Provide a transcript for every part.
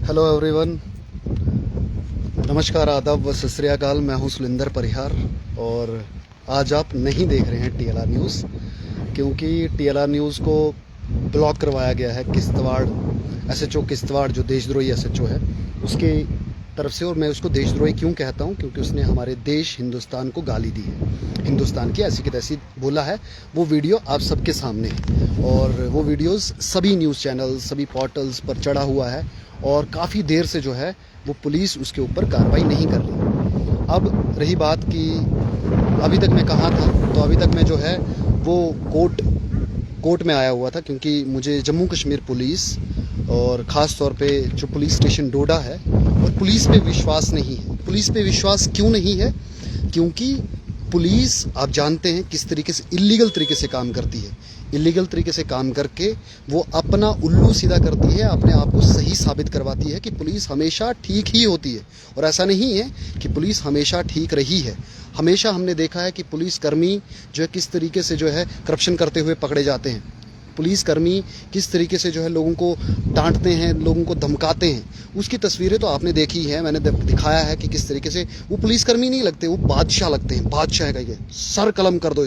Hello everyone, नमस्कार, आदाब व सत श्री अकाल। मैं हूं सुलिंदर परिहार और आज आप नहीं देख रहे हैं टीएलआर न्यूज़, क्योंकि टीएलआर न्यूज़ को ब्लॉक करवाया गया है किश्तवाड़ एसएचओ किश्तवाड़, जो देशद्रोही एसएचओ है उसके तरफ से। और मैं उसको देशद्रोही क्यों कहता हूं? क्योंकि उसने हमारे देश हिंदुस्तान को गाली दी है, हिंदुस्तान की ऐसी की तैसी बोला है। वो वीडियो आप सबके सामने है और वो वीडियोस सभी न्यूज़ चैनल, सभी पोर्टल्स पर चढ़ा हुआ है और काफ़ी देर से जो है वो पुलिस उसके ऊपर कार्रवाई नहीं कर रही। अब रही बात कि अभी तक मैं कहाँ था, तो अभी तक मैं जो है वो कोर्ट में आया हुआ था, क्योंकि मुझे जम्मू कश्मीर पुलिस और ख़ास तौर पे जो पुलिस स्टेशन डोडा है और पुलिस पे विश्वास नहीं है। पुलिस पे विश्वास क्यों नहीं है? क्योंकि पुलिस, आप जानते हैं किस तरीके से इल्लीगल तरीके से काम करती है। इल्लीगल तरीके से काम करके वो अपना उल्लू सीधा करती है, अपने आप को सही साबित करवाती है कि पुलिस हमेशा ठीक ही होती है। और ऐसा नहीं है कि पुलिस हमेशा ठीक रही है। हमेशा हमने देखा है कि पुलिसकर्मी जो है किस तरीके से जो है करप्शन करते हुए पकड़े जाते हैं। पुलिसकर्मी किस तरीके से जो है लोगों को डांटते हैं, लोगों को धमकाते हैं, उसकी तस्वीरें तो आपने देखी है। मैंने दिखाया है कि किस तरीके से वो पुलिसकर्मी नहीं लगते, वो बादशाह लगते हैं। बादशाह का ये सर कलम कर दो,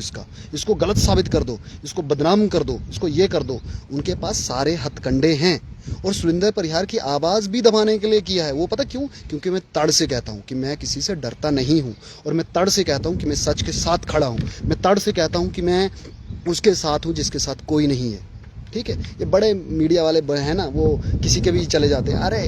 इसको गलत साबित कर दो, इसको बदनाम कर दो, इसको ये कर दो। उनके पास सारे हथकंडे हैं। और सुलिंदर परिहार की आवाज़ भी दबाने के लिए किया है। वो पता क्यों? क्योंकि मैं तड़ से कहता हूँ कि मैं किसी से डरता नहीं हूँ, और मैं तड़ से कहता हूँ कि मैं सच के साथ खड़ा हूँ। मैं तड़ से कहता हूँ कि मैं उसके साथ हूँ जिसके साथ कोई नहीं है। ठीक है, ये बड़े मीडिया वाले हैं ना, वो किसी के भी चले जाते हैं। अरे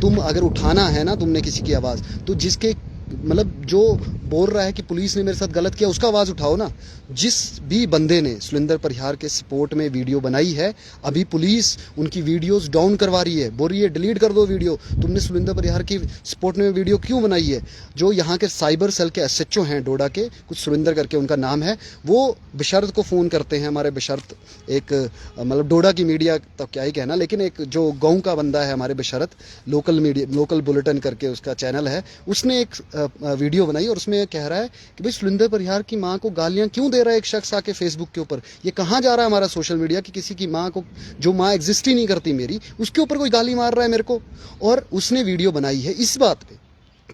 तुम अगर उठाना है ना तुमने किसी की आवाज़, तो जिसके मतलब जो बोल रहा है कि पुलिस ने मेरे साथ गलत किया, उसका आवाज़ उठाओ ना। जिस भी बंदे ने सुलिंदर परिहार के सपोर्ट में वीडियो बनाई है, अभी पुलिस उनकी वीडियोस डाउन करवा रही है, बोल रही है डिलीट कर दो वीडियो। तुमने सुलिंदर परिहार की सपोर्ट में वीडियो क्यों बनाई है? जो यहाँ के साइबर सेल के एसएचओ हैं डोडा के, कुछ सुलिंदर करके उनका नाम है, वो बशरत को फ़ोन करते हैं। हमारे बशरत एक मतलब डोडा की मीडिया तो क्या ही कहना, लेकिन एक जो गाँव का बंदा है हमारे Basharat, local media, local bulletin करके उसका चैनल है, उसने एक वीडियो बनाई और उसमें कह रहा है कि भाई सुलिंदर परिहार की मां को गालियां क्यों दे रहा है एक शख्स आके फेसबुक के ऊपर। ये कहां जा रहा है हमारा सोशल मीडिया कि किसी की मां को, जो मां एग्जिस्ट ही नहीं करती मेरी, उसके ऊपर कोई गाली मार रहा है मेरे को। और उसने वीडियो बनाई है इस बात पे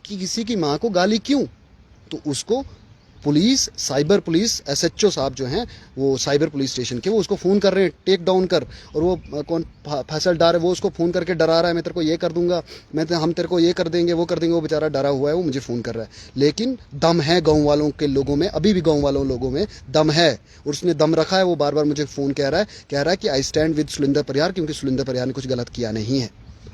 कि किसी की मां को गाली क्यों। तो उसको पुलिस, साइबर पुलिस एसएचओ साहब जो हैं, वो साइबर पुलिस स्टेशन के, वो उसको फ़ोन कर रहे हैं टेक डाउन कर। और वो कौन फैसल डार है, वो उसको फ़ोन करके डरा रहा है, मैं तेरे को ये कर दूंगा, हम तेरे को ये कर देंगे, वो कर देंगे। वो बेचारा डरा हुआ है, वो मुझे फ़ोन कर रहा है। लेकिन दम है गाँव वालों के लोगों में, अभी भी गाँव वालों लोगों में दम है, और उसने दम रखा है। वो बार बार मुझे फ़ोन कह रहा है कि आई स्टैंड विद सुलिंदर परिहार, क्योंकि सुलिंदर परिहार ने कुछ गलत किया नहीं है।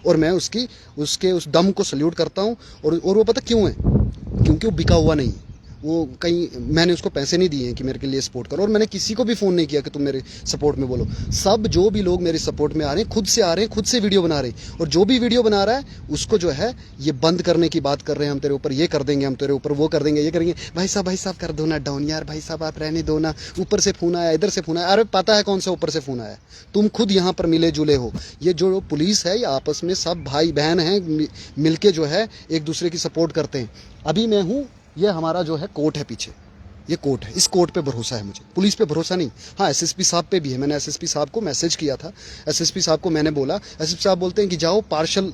और मैं उसके उस दम को सल्यूट करता हूँ। और वो पता क्यों है? क्योंकि वो बिका हुआ नहीं। वो कहीं, मैंने उसको पैसे नहीं दिए हैं कि मेरे के लिए सपोर्ट करो, और मैंने किसी को भी फ़ोन नहीं किया कि तुम मेरे सपोर्ट में बोलो। सब जो भी लोग मेरे सपोर्ट में आ रहे हैं, खुद से आ रहे हैं, खुद से वीडियो बना रहे हैं। और जो भी वीडियो बना रहा है उसको जो है ये बंद करने की बात कर रहे हैं, हम तेरे ऊपर ये कर देंगे, हम तेरे ऊपर वो कर देंगे, ये करेंगे। भाई साहब कर दो ना डाउन यार, भाई साहब आप रहने दो ना। ऊपर से फ़ोन आया, इधर से फ़ोन आया। अरे पता है कौन सा ऊपर से फ़ोन आया? तुम खुद यहाँ पर मिले जुले हो। ये जो पुलिस है, ये आपस में सब भाई बहन हैं, मिलके जो है एक दूसरे की सपोर्ट करते हैं। अभी मैं हूँ, ये हमारा जो है कोर्ट है पीछे, ये कोर्ट है, इस कोर्ट पे भरोसा है मुझे, पुलिस पे भरोसा नहीं। हाँ, एसएसपी साहब पे भी है। मैंने एसएसपी साहब को मैसेज किया था। एसएसपी साहब को मैंने बोला, एसएसपी साहब बोलते हैं कि जाओ पार्शल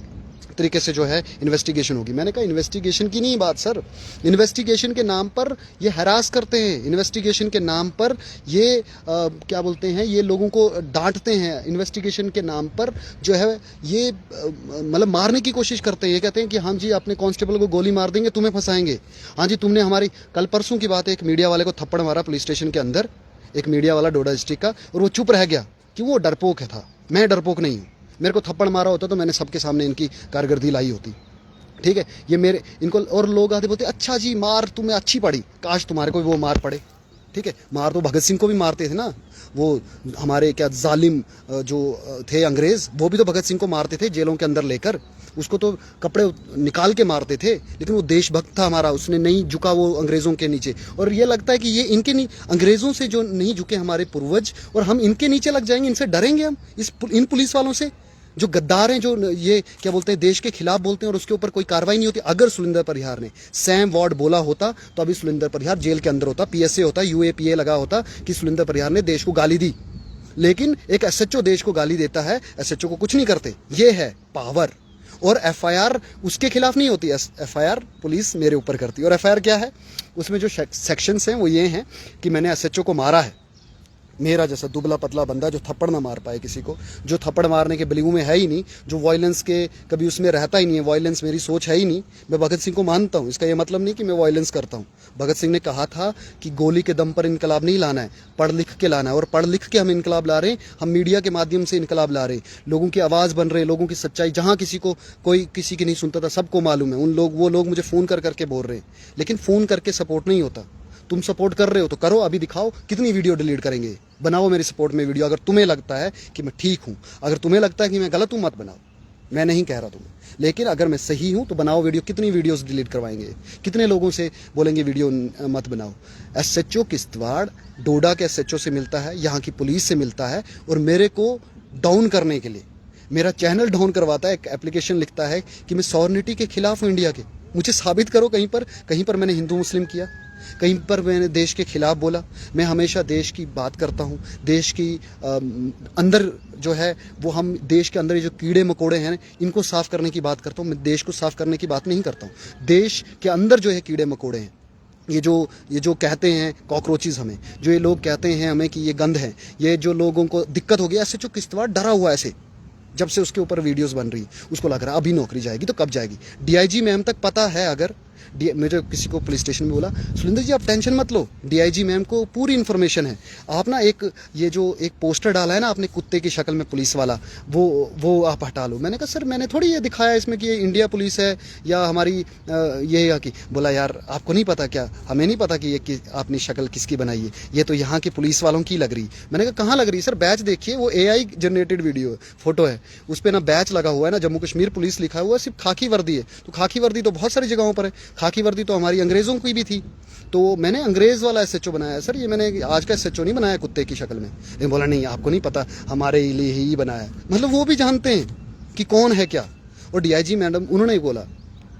तरीके से जो है इन्वेस्टिगेशन होगी। मैंने कहा इन्वेस्टिगेशन की नहीं बात सर, इन्वेस्टिगेशन के नाम पर ये हरास करते हैं, इन्वेस्टिगेशन के नाम पर ये क्या बोलते हैं, ये लोगों को डांटते हैं, इन्वेस्टिगेशन के नाम पर जो है ये मतलब मारने की कोशिश करते हैं। ये कहते हैं कि हाँ जी अपने कांस्टेबल को गोली मार देंगे, तुम्हें फंसाएंगे। हाँ जी, तुमने हमारी, कल परसों की बात है, एक मीडिया वाले को थप्पड़ मारा पुलिस स्टेशन के अंदर, एक मीडिया वाला डोडा डिस्ट्रिक्ट का, और वो चुप रह गया कि वो डरपोक है था। मैं डरपोक नहीं हूँ। मेरे को थप्पड़ मारा होता तो मैंने सबके सामने इनकी कारकर्दगी लाई होती। ठीक है, ये मेरे इनको, और लोग आते बोलते अच्छा जी मार तुम्हें अच्छी पड़ी, काश तुम्हारे को भी वो मार पड़े। ठीक है, मार तो भगत सिंह को भी मारते थे ना, वो हमारे क्या जालिम जो थे अंग्रेज, वो भी तो भगत सिंह को मारते थे जेलों के अंदर लेकर, उसको तो कपड़े निकाल के मारते थे। लेकिन वो देशभक्त था हमारा, उसने नहीं झुका वो अंग्रेज़ों के नीचे। और ये लगता है कि ये इनके नहीं, अंग्रेज़ों से जो नहीं झुके हमारे पूर्वज, और हम इनके नीचे लग जाएंगे, इनसे डरेंगे हम, इन पुलिस वालों से जो गद्दार हैं, जो ये क्या बोलते हैं देश के खिलाफ बोलते हैं, और उसके ऊपर कोई कार्रवाई नहीं होती। अगर सुलिंदर परिहार ने सैम वार्ड बोला होता तो अभी सुलिंदर परिहार जेल के अंदर होता, पीएसए होता, यूएपीए लगा होता कि सुलिंदर परिहार ने देश को गाली दी। लेकिन एक एसएचओ देश को गाली देता है, एसएचओ को कुछ नहीं करते। ये है पावर। और एफआईआर उसके खिलाफ नहीं होती, एफआईआर पुलिस मेरे ऊपर करती है। और एफआईआर क्या है, उसमें जो सेक्शंस हैं वो ये हैं कि मैंने एसएचओ को मारा है, मेरा जैसा दुबला पतला बंदा जो थप्पड़ ना मार पाए किसी को, जो थप्पड़ मारने के ब्ल्यू में है ही नहीं, जो वायलेंस के कभी उसमें रहता ही नहीं है, वायलेंस मेरी सोच है ही नहीं। मैं भगत सिंह को मानता हूँ, इसका ये मतलब नहीं कि मैं वायलेंस करता हूँ। भगत सिंह ने कहा था कि गोली के दम पर इनकलाब नहीं लाना है, पढ़ लिख के लाना है, और पढ़ लिख के हम इनकलाब ला रहे हैं। हम मीडिया के माध्यम से इनकलाब ला रहे हैं, लोगों की आवाज़ बन रहे हैं, लोगों की सच्चाई जहाँ किसी को कोई किसी की नहीं सुनता था सबको मालूम है। वो लोग मुझे फ़ोन करके बोल रहे हैं, लेकिन फ़ोन करके सपोर्ट नहीं होता। तुम सपोर्ट कर रहे हो तो करो, अभी दिखाओ कितनी वीडियो डिलीट करेंगे, बनाओ मेरे सपोर्ट में वीडियो। अगर तुम्हें लगता है कि मैं ठीक हूँ, अगर तुम्हें लगता है कि मैं गलत हूँ, मत बनाओ, मैं नहीं कह रहा तुम्हें, लेकिन अगर मैं सही हूँ तो बनाओ वीडियो। कितनी वीडियोस डिलीट करवाएंगे, कितने लोगों से बोलेंगे वीडियो मत बनाओ। एसएचओ किश्तवाड़ डोडा के एसएचओ से मिलता है, यहाँ की पुलिस से मिलता है, और मेरे को डाउन करने के लिए मेरा चैनल डाउन करवाता है। एक एप्लीकेशन लिखता है कि मैं सॉवरेनिटी के खिलाफ हूँ इंडिया के। मुझे साबित करो कहीं पर मैंने हिंदू मुस्लिम किया, कहीं पर मैंने देश के खिलाफ बोला। मैं हमेशा देश की बात करता हूँ, देश की अंदर जो है वो, हम देश के अंदर ये जो कीड़े मकोड़े हैं इनको साफ़ करने की बात करता हूँ। मैं देश को साफ़ करने की बात नहीं करता हूँ। देश के अंदर जो है कीड़े मकोड़े हैं, ये जो कहते हैं कॉकरोचेस, हमें जो ये लोग कहते हैं हमें कि ये गंद है, ये जो लोगों को दिक्कत हो गई, ऐसे जो किश्तवाड़ डरा हुआ ऐसे, जब से उसके ऊपर वीडियोस बन रही, उसको लग रहा है अभी नौकरी जाएगी तो कब जाएगी। डीआईजी मैम तक पता है। अगर मेरे किसी को पुलिस स्टेशन में बोला, सुलिंदर जी आप टेंशन मत लो, डीआईजी मैम को पूरी इन्फॉर्मेशन है। आप ना ये जो एक पोस्टर डाला है ना आपने कुत्ते की शक्ल में पुलिस वाला, वो आप हटा लो। मैंने कहा सर मैंने थोड़ी ये दिखाया इसमें कि ये इंडिया पुलिस है या हमारी ये या कि। बोला यार आपको नहीं पता क्या, हमें नहीं पता कि ये आपने शक्ल किसकी बनाई है, ये तो यहाँ के पुलिस वालों की लग रही। मैंने कहा कहाँ लग रही सर, बैच देखिए, वो AI जनरेटेड वीडियो फोटो है, उस पर ना बैच लगा हुआ है ना जम्मू कश्मीर पुलिस लिखा हुआ है, सिर्फ खाकी वर्दी है। तो खाकी वर्दी तो बहुत सारी जगहों पर है, खाकी वर्दी तो हमारी अंग्रेज़ों की भी थी। तो मैंने अंग्रेज़ वाला एसएचओ बनाया सर, ये मैंने आज का एसएचओ नहीं बनाया कुत्ते की शक्ल में। लेकिन बोला नहीं आपको नहीं पता, हमारे लिए ही बनाया। मतलब वो भी जानते हैं कि कौन है क्या। और डीआईजी मैडम उन्होंने ही बोला,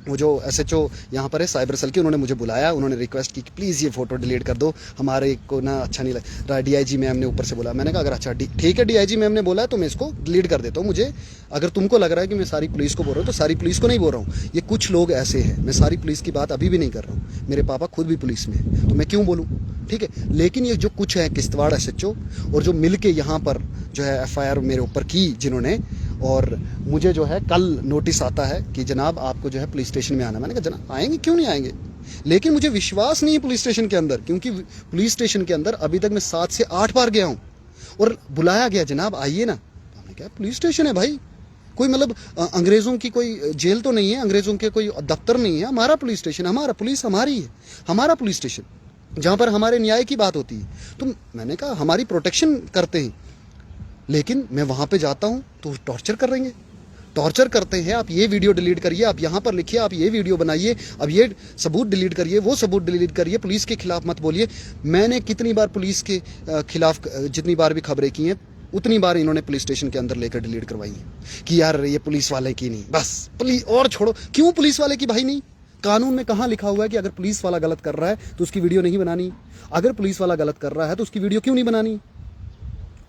वो जो एसएचओ यहाँ पर है साइबर सेल की, उन्होंने मुझे बुलाया, उन्होंने रिक्वेस्ट की कि प्लीज़ ये फ़ोटो डिलीट कर दो, हमारे को ना अच्छा नहीं लग रहा। डीआईजी मैम ने ऊपर से बोला, मैंने कहा अगर अच्छा ठीक है डीआईजी मैम ने बोला है तो मैं इसको डिलीट कर देता हूँ। मुझे अगर तुमको लग रहा है कि मैं सारी पुलिस को बोल रहा हूँ तो सारी पुलिस को नहीं बोल रहा हूँ, ये कुछ लोग ऐसे हैं। मैं सारी पुलिस की बात अभी भी नहीं कर रहा हूँ, मेरे पापा खुद भी पुलिस में है तो मैं क्यों बोलूँ, ठीक है। लेकिन ये जो कुछ है किश्तवाड़ एसएचओ और जो मिल के यहाँ पर जो है एफआईआर मेरे ऊपर की जिन्होंने, और मुझे जो है कल नोटिस आता है कि जनाब आपको जो है पुलिस स्टेशन में आना। मैंने कहा जनाब आएंगे, क्यों नहीं आएंगे, लेकिन मुझे विश्वास नहीं है पुलिस स्टेशन के अंदर, क्योंकि पुलिस स्टेशन के अंदर अभी तक मैं 7 से 8 बार गया हूँ और बुलाया गया जनाब आइए ना। मैंने कहा पुलिस स्टेशन है भाई, कोई मतलब अंग्रेज़ों की कोई जेल तो नहीं है, अंग्रेज़ों के कोई दफ्तर नहीं है, हमारा पुलिस स्टेशन, हमारा पुलिस हमारी है, हमारा पुलिस स्टेशन जहाँ पर हमारे न्याय की बात होती है। तो मैंने कहा हमारी प्रोटेक्शन करते हैं, लेकिन मैं वहाँ पे जाता हूँ तो टॉर्चर करेंगे, टॉर्चर करते हैं। आप ये वीडियो डिलीट करिए, आप यहाँ पर लिखिए, आप ये वीडियो बनाइए, अब ये सबूत डिलीट करिए, वो सबूत डिलीट करिए, पुलिस के खिलाफ मत बोलिए। मैंने कितनी बार पुलिस के खिलाफ जितनी बार भी खबरें की हैं उतनी बार इन्होंने पुलिस स्टेशन के अंदर लेकर डिलीट करवाई है कि यार ये पुलिस वाले की नहीं, बस पुलिस और छोड़ो। क्यों पुलिस वाले की भाई नहीं, कानून में कहाँ लिखा हुआ है कि अगर पुलिस वाला गलत कर रहा है तो उसकी वीडियो नहीं बनानी, अगर पुलिस वाला गलत कर रहा है तो उसकी वीडियो क्यों नहीं बनानी।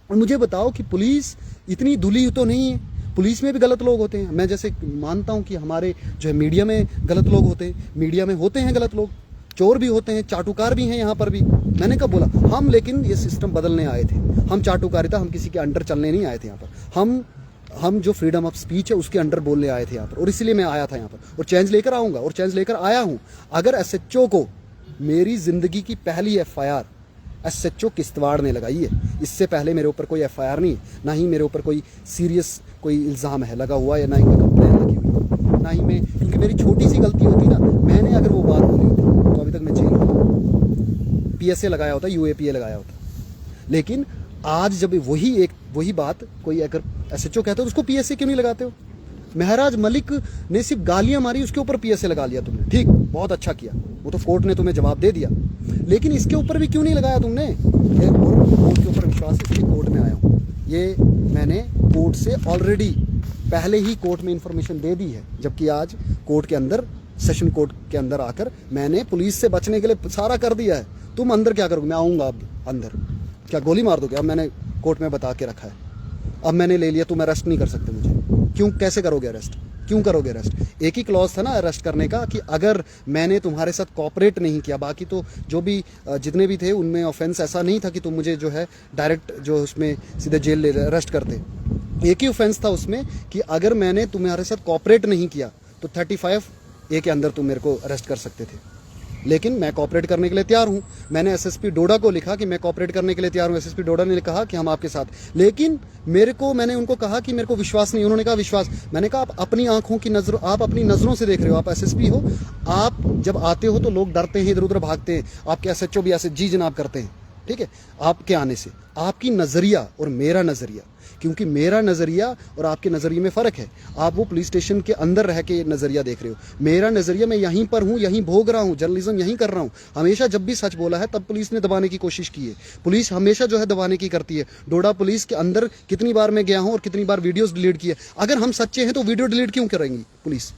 और मुझे बताओ कि पुलिस इतनी धुली तो नहीं है, पुलिस में भी गलत लोग होते हैं। मैं जैसे मानता हूँ कि हमारे जो है मीडिया में गलत लोग होते हैं, मीडिया में होते हैं गलत लोग, चोर भी होते हैं, चाटुकार भी हैं यहाँ पर भी। मैंने कब बोला हम, लेकिन ये सिस्टम बदलने आए थे, हम चाटुकारिता, हम किसी के अंडर चलने नहीं आए थे यहाँ पर, हम जो फ्रीडम ऑफ स्पीच है उसके अंडर बोलने आए थे यहाँ पर, और इसलिए मैं आया था यहाँ पर और चेंज लेकर आऊँगा और चेंज लेकर आया हूँ। अगर एसएचओ को मेरी ज़िंदगी की पहली एफआईआर एसएचओ किश्तवाड़ ने लगाई है, इससे पहले मेरे ऊपर कोई एफआईआर नहीं, ना ही मेरे ऊपर कोई सीरियस कोई इल्ज़ाम है लगा हुआ, या ना ही कोई कंप्लेन लगी हुई, ना ही मैं, क्योंकि मेरी छोटी सी गलती होती ना, मैंने अगर वो बात बोली होती तो अभी तक मैं जेल होता, PSA लगाया होता, UAPA लगाया होता। लेकिन आज जब वही बात कोई अगर एसएचओ कहता है तो उसको PSA क्यों नहीं लगाते हो। महराज मलिक ने सिर्फ गालियां मारी, उसके ऊपर PSA लगा लिया तुमने, ठीक, बहुत अच्छा किया, वो तो कोर्ट ने तुम्हें जवाब दे दिया, लेकिन इसके ऊपर भी क्यों नहीं लगाया तुमने। कोर्ट के ऊपर विश्वास है इसलिए कोर्ट में आया हूँ। ये मैंने कोर्ट से ऑलरेडी पहले ही कोर्ट में इंफॉर्मेशन दे दी है, जबकि आज कोर्ट के अंदर, सेशन कोर्ट के अंदर आकर मैंने पुलिस से बचने के लिए सारा कर दिया है। तुम अंदर क्या करोगे, मैं आऊँगा अब अंदर, क्या गोली मार दोगे। अब मैंने कोर्ट में बता के रखा है, अब मैंने ले लिया, तुम अरेस्ट नहीं कर सकते मुझे। क्यों, कैसे करोगे अरेस्ट, क्यों करोगे अरेस्ट? एक ही क्लॉज था ना अरेस्ट करने का कि अगर मैंने तुम्हारे साथ कॉपरेट नहीं किया, बाकी तो जो भी जितने भी थे उनमें ऑफेंस ऐसा नहीं था कि तुम मुझे जो है डायरेक्ट जो उसमें सीधे जेल ले अरेस्ट करते। एक ही ऑफेंस था उसमें कि अगर मैंने तुम्हारे साथ कॉपरेट नहीं किया तो 35A के अंदर तुम मेरे को अरेस्ट कर सकते थे। लेकिन मैं कॉपरेट करने के लिए तैयार हूं। मैंने एसएसपी डोडा को लिखा कि मैं कॉपरेट करने के लिए तैयार हूं। एसएसपी डोडा ने कहा कि हम आपके साथ, लेकिन मैंने उनको कहा कि मेरे को विश्वास नहीं। उन्होंने कहा विश्वास। मैंने कहा आप अपनी आंखों की नजर, आप अपनी नजरों से देख रहे हो, आप एसएसपी हो, आप जब आते हो तो लोग डरते हैं, इधर उधर भागते हैं, आपके एसएचओ भी ऐसे जी जनाब करते हैं, ठीक है, आपके आने से। आपकी नजरिया और मेरा नजरिया, क्योंकि मेरा नजरिया और आपके नजरिए में फर्क है। आप वो पुलिस स्टेशन के अंदर रह के नजरिया देख रहे हो, मेरा नजरिया मैं यहीं पर हूं, यहीं भोग रहा हूं, जर्नलिज्म यहीं कर रहा हूं। हमेशा जब भी सच बोला है तब पुलिस ने दबाने की कोशिश की है। पुलिस हमेशा जो है दबाने की करती है। डोडा पुलिस के अंदर कितनी बार मैं गया हूं और कितनी बार वीडियोस डिलीट की है। अगर हम सच्चे हैं तो वीडियो डिलीट क्यों करेंगी पुलिस?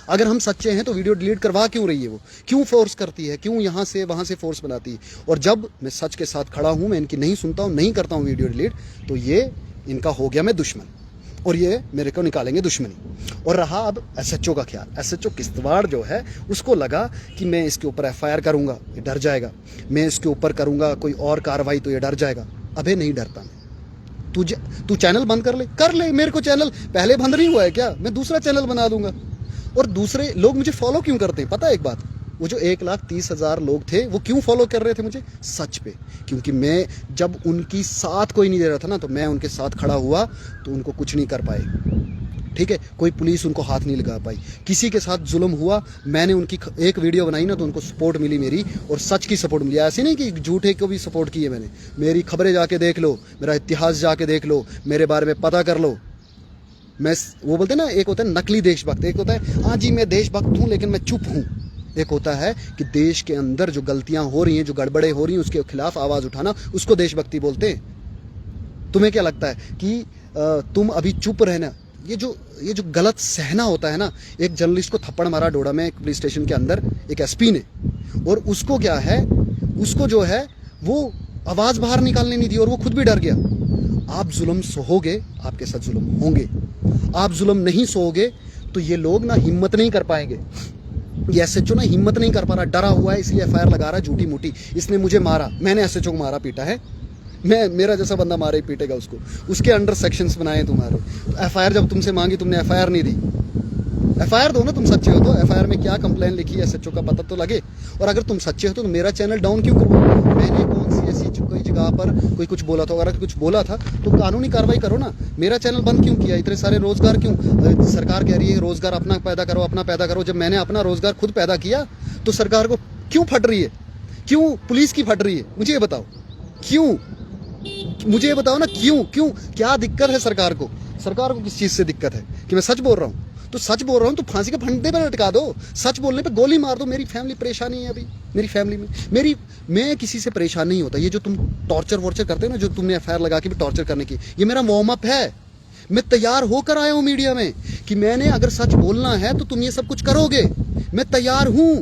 अगर हम सच्चे हैं तो वीडियो डिलीट करवा क्यों रही है? वो क्यों फोर्स करती है? क्यों यहाँ से वहाँ से फोर्स बनाती है? और जब मैं सच के साथ खड़ा हूँ, मैं इनकी नहीं सुनता हूँ, नहीं करता हूँ वीडियो डिलीट, तो ये इनका हो गया मैं दुश्मन और ये मेरे को निकालेंगे दुश्मनी। और रहा अब एसएचओ का ख्याल। एसएचओ किश्तवाड़ जो है उसको लगा कि मैं इसके ऊपर एफआईआर करूंगा, ये डर जाएगा, मैं इसके ऊपर करूंगा कोई और कार्रवाई तो ये डर जाएगा। अबे नहीं डरता मैं। तू चैनल बंद कर ले, मेरे को चैनल पहले बंद नहीं हुआ है क्या? मैं दूसरा चैनल बना दूंगा। और दूसरे लोग मुझे फॉलो क्यों करते हैं पता है एक बात? वो जो 1,30,000 लोग थे वो क्यों फॉलो कर रहे थे मुझे? सच पे। क्योंकि मैं जब उनकी साथ कोई नहीं दे रहा था ना, तो मैं उनके साथ खड़ा हुआ तो उनको कुछ नहीं कर पाए, ठीक है, कोई पुलिस उनको हाथ नहीं लगा पाई। किसी के साथ जुल्म हुआ, मैंने उनकी एक वीडियो बनाई ना तो उनको सपोर्ट मिली मेरी, और सच की सपोर्ट मिली। ऐसे नहीं कि झूठे को भी सपोर्ट की है मैंने। मेरी खबरें जाके देख लो, मेरा इतिहास जाके देख लो, मेरे बारे में पता कर लो। मैं, वो बोलते हैं ना, एक होता है नकली देशभक्त, एक होता है हाँ जी मैं देशभक्त हूँ लेकिन मैं चुप हूँ। एक होता है कि देश के अंदर जो गलतियां हो रही हैं, जो गड़बड़े हो रही हैं, उसके खिलाफ आवाज उठाना, उसको देशभक्ति बोलते हैं। तुम्हें क्या लगता है कि तुम अभी चुप रहना, ये जो गलत सहना होता है ना। एक जर्नलिस्ट को थप्पड़ मारा डोडा में एक पुलिस स्टेशन के अंदर एक एसपी ने, और उसको क्या है, उसको जो है वो आवाज बाहर निकालने नहीं दी और वो खुद भी डर गया। आप जुल्म सहोगे, आपके साथ जुल्म होंगे। आप जुल्म नहीं सहोगे तो ये लोग ना हिम्मत नहीं कर पाएंगे। ये एसएचओ ना हिम्मत नहीं कर पा रहा, डरा हुआ है, इसलिए एफआईआर लगा रहा है झूठी मूठी। इसने मुझे मारा, मैंने एसएचओ को मारा पीटा है, मेरा जैसा बंदा मारे ही पीटेगा उसको। उसके अंडर सेक्शंस बनाए तुम्हारे। तो एफआईआर जब तुमसे मांगी तुमने एफआईआर नहीं दी। एफआईआर दो ना, तुम सच्चे हो तो। एफआईआर में क्या कंप्लेन लिखी है एसएचओ का पता तो लगे। और अगर तुम सच्चे हो तो मेरा चैनल डाउन क्यों करवाओ? मैंने कौन सी ऐसी कोई जगह पर कोई कुछ बोला था? अगर कुछ बोला था तो कानूनी कार्रवाई करो ना। मेरा चैनल बंद क्यों किया? इतने सारे रोजगार क्यों? सरकार कह रही है रोजगार अपना पैदा करो, अपना पैदा करो। जब मैंने अपना रोजगार खुद पैदा किया तो सरकार को क्यों फट रही है? क्यों पुलिस की फट रही है? मुझे ये बताओ क्यों? मुझे ये बताओ ना क्यों? क्या दिक्कत है सरकार को? सरकार को किस चीज से दिक्कत है? कि मैं सच बोल रहा हूँ तो सच बोल रहा हूँ तो फांसी के फंदे पर लटका दो। सच बोलने पे गोली मार दो। मेरी फैमिली परेशानी है अभी, मेरी फैमिली में मैं किसी से परेशान नहीं होता। ये जो तुम टॉर्चर वॉर्चर करते हो ना, जो तुमने एफआईआर लगा के भी टॉर्चर करने की, ये मेरा वार्म अप है। मैं तैयार होकर आया हूं मीडिया में कि मैंने अगर सच बोलना है तो तुम ये सब कुछ करोगे। मैं तैयार हूं।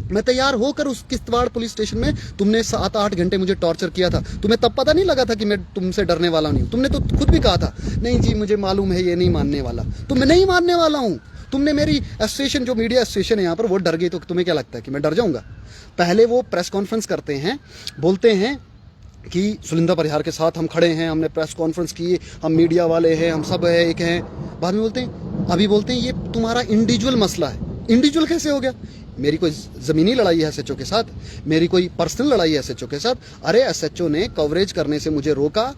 मैं तैयार होकर उस किश्तवाड़ पुलिस स्टेशन में तुमने 7-8 घंटे मुझे टॉर्चर किया था। तुम्हें तब पता नहीं लगा था कि मैं तुमसे डरने वाला नहीं हूं? तुमने तो खुद भी कहा था नहीं जी मुझे मालूम है ये नहीं मानने वाला। तो मैं नहीं मानने वाला हूं। तुमने मेरी एसोसिएशन, जो मीडिया एसोसिएशन है यहाँ पर, वो डर गई। तो तुम्हें क्या लगता है कि मैं डर जाऊंगा? पहले वो प्रेस कॉन्फ्रेंस करते हैं, बोलते हैं कि सुलिंदा परिहार के साथ हम खड़े हैं, हमने प्रेस कॉन्फ्रेंस की, हम मीडिया वाले हैं, हम सब है, एक हैं। बाद में बोलते हैं, अभी बोलते हैं ये तुम्हारा इंडिविजुअल मसला है। इंडिविजुअल कैसे हो गया? मेरी कोई जमीनी लड़ाई है एसएचओ के साथ? मेरी कोई पर्सनल लड़ाई है एसएचओ के साथ? अरे एसएचओ ने कवरेज करने से मुझे रोका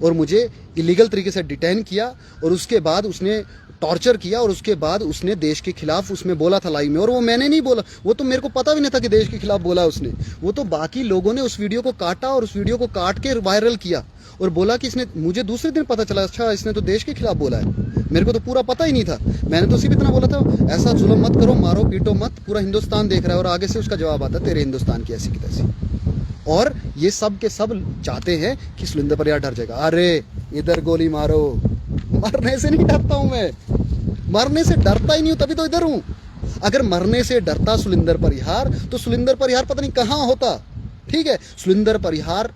और मुझे इलीगल तरीके से डिटेन किया, और उसके बाद उसने टॉर्चर किया, और उसके बाद उसने देश के खिलाफ उसमें बोला था लाइव में। और वो मैंने नहीं बोला, वो तो मेरे को पता भी नहीं था कि देश के खिलाफ बोला उसने। वो तो बाकी लोगों ने उस वीडियो को काटा और उस वीडियो को काट के वायरल किया और बोला कि इसने, मुझे दूसरे दिन पता चला अच्छा इसने तो देश के खिलाफ बोला है। मेरे को तो पूरा पता ही नहीं था। मैंने तो सिर्फ इतना बोला था ऐसा जुल्म मत करो, मारो पीटो मत, पूरा हिंदुस्तान देख रहा है। और आगे से उसका जवाब आता तेरे हिंदुस्तान की ऐसी की तैसी। और ये सब के सब चाहते हैं कि सुलिंदर परिहार डर जाएगा। अरे इधर गोली मारो। मरने से नहीं डरता हूं मैं, मरने से डरता ही नहीं हूं, तभी तो इधर हूं। अगर मरने से डरता सुलिंदर परिहार तो सुलिंदर परिहार पता नहीं कहां होता। ठीक है, सुलिंदर परिहार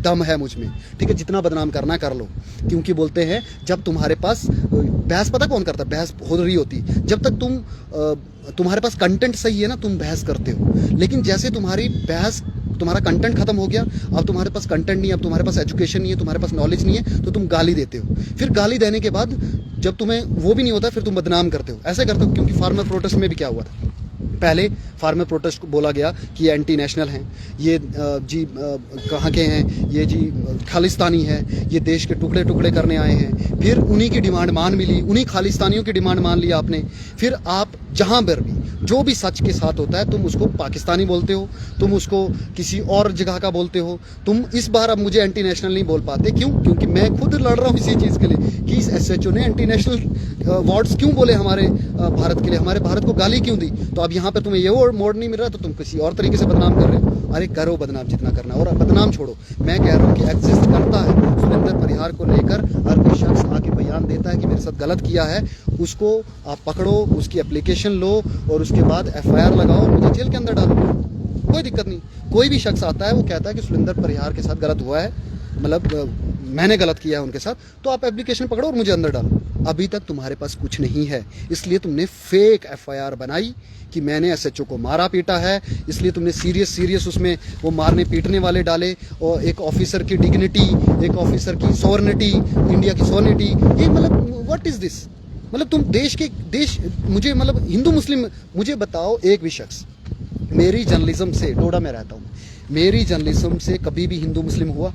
दम है मुझ में, ठीक है। जितना बदनाम करना कर लो, क्योंकि बोलते हैं जब तुम्हारे पास बहस, पता कौन करता है, बहस हो रही होती जब तक तुम्हारे पास कंटेंट सही है ना, तुम बहस करते हो। लेकिन जैसे तुम्हारा कंटेंट खत्म हो गया, अब तुम्हारे पास कंटेंट नहीं है, अब तुम्हारे पास एजुकेशन नहीं है, तुम्हारे पास नॉलेज नहीं है, तो तुम गाली देते हो। फिर गाली देने के बाद जब तुम्हें वो भी नहीं होता, फिर तुम बदनाम करते हो। ऐसे करते हो, क्योंकि फार्मर प्रोटेस्ट में भी क्या हुआ था, पहले फार्मर प्रोटेस्ट को बोला गया कि ये एंटी नेशनल हैं, ये कहाँ के हैं, ये जी खालिस्तानी है, ये देश के टुकड़े टुकड़े करने आए हैं। फिर उन्हीं की डिमांड मान मिली, उन्हीं खालिस्तानियों की डिमांड मान लिया आपने। फिर आप जहाँ पर भी जो भी सच के साथ होता है, तुम उसको पाकिस्तानी बोलते हो, तुम उसको किसी और जगह का बोलते हो। तुम इस बार अब मुझे एंटी नेशनल नहीं बोल पाते, क्यों? क्योंकि मैं खुद लड़ रहा हूँ इसी चीज़ के लिए कि इस SHO ने एंटी नेशनल वर्ड्स क्यों बोले हमारे भारत के लिए, हमारे भारत को गाली क्यों दी। तो अब यहाँ पे तुम्हें ये मोड नहीं मिल रहा, तो तुम किसी और तरीके से बदनाम कर रहे हो। अरे करो बदनाम जितना करना, और बदनाम छोड़ो। मैं कह रहा हूँ कि एग्जिस्ट करता है सुरेंद्र परिहार को लेकर, हर कोई शख्स आके बयान देता है कि मेरे साथ गलत किया है, उसको आप पकड़ो, उसकी एप्लीकेशन लो और उसके बाद FIR लगाओ और मुझे जेल के अंदर डालो, कोई दिक्कत नहीं। कोई भी शख्स आता है, वो कहता है कि सुरेंद्र परिहार के साथ गलत हुआ है, मतलब मैंने गलत किया है उनके साथ, तो आप एप्लीकेशन पकड़ो और मुझे अंदर डालो। अभी तक तुम्हारे पास कुछ नहीं है, इसलिए तुमने फेक FIR बनाई कि मैंने SHO को मारा पीटा है, इसलिए तुमने सीरियस उसमें वो मारने पीटने वाले डाले, और एक ऑफिसर की डिग्निटी, एक ऑफिसर की सॉवरेनिटी, इंडिया की सॉवरेनिटी, ये मतलब व्हाट इज दिस। मतलब तुम देश मुझे, मतलब हिंदू मुस्लिम, मुझे बताओ एक भी शख्स, मेरी जर्नलिज्म से, डोडा में रहता हूँ, मेरी जर्नलिज्म से कभी भी हिंदू मुस्लिम हुआ?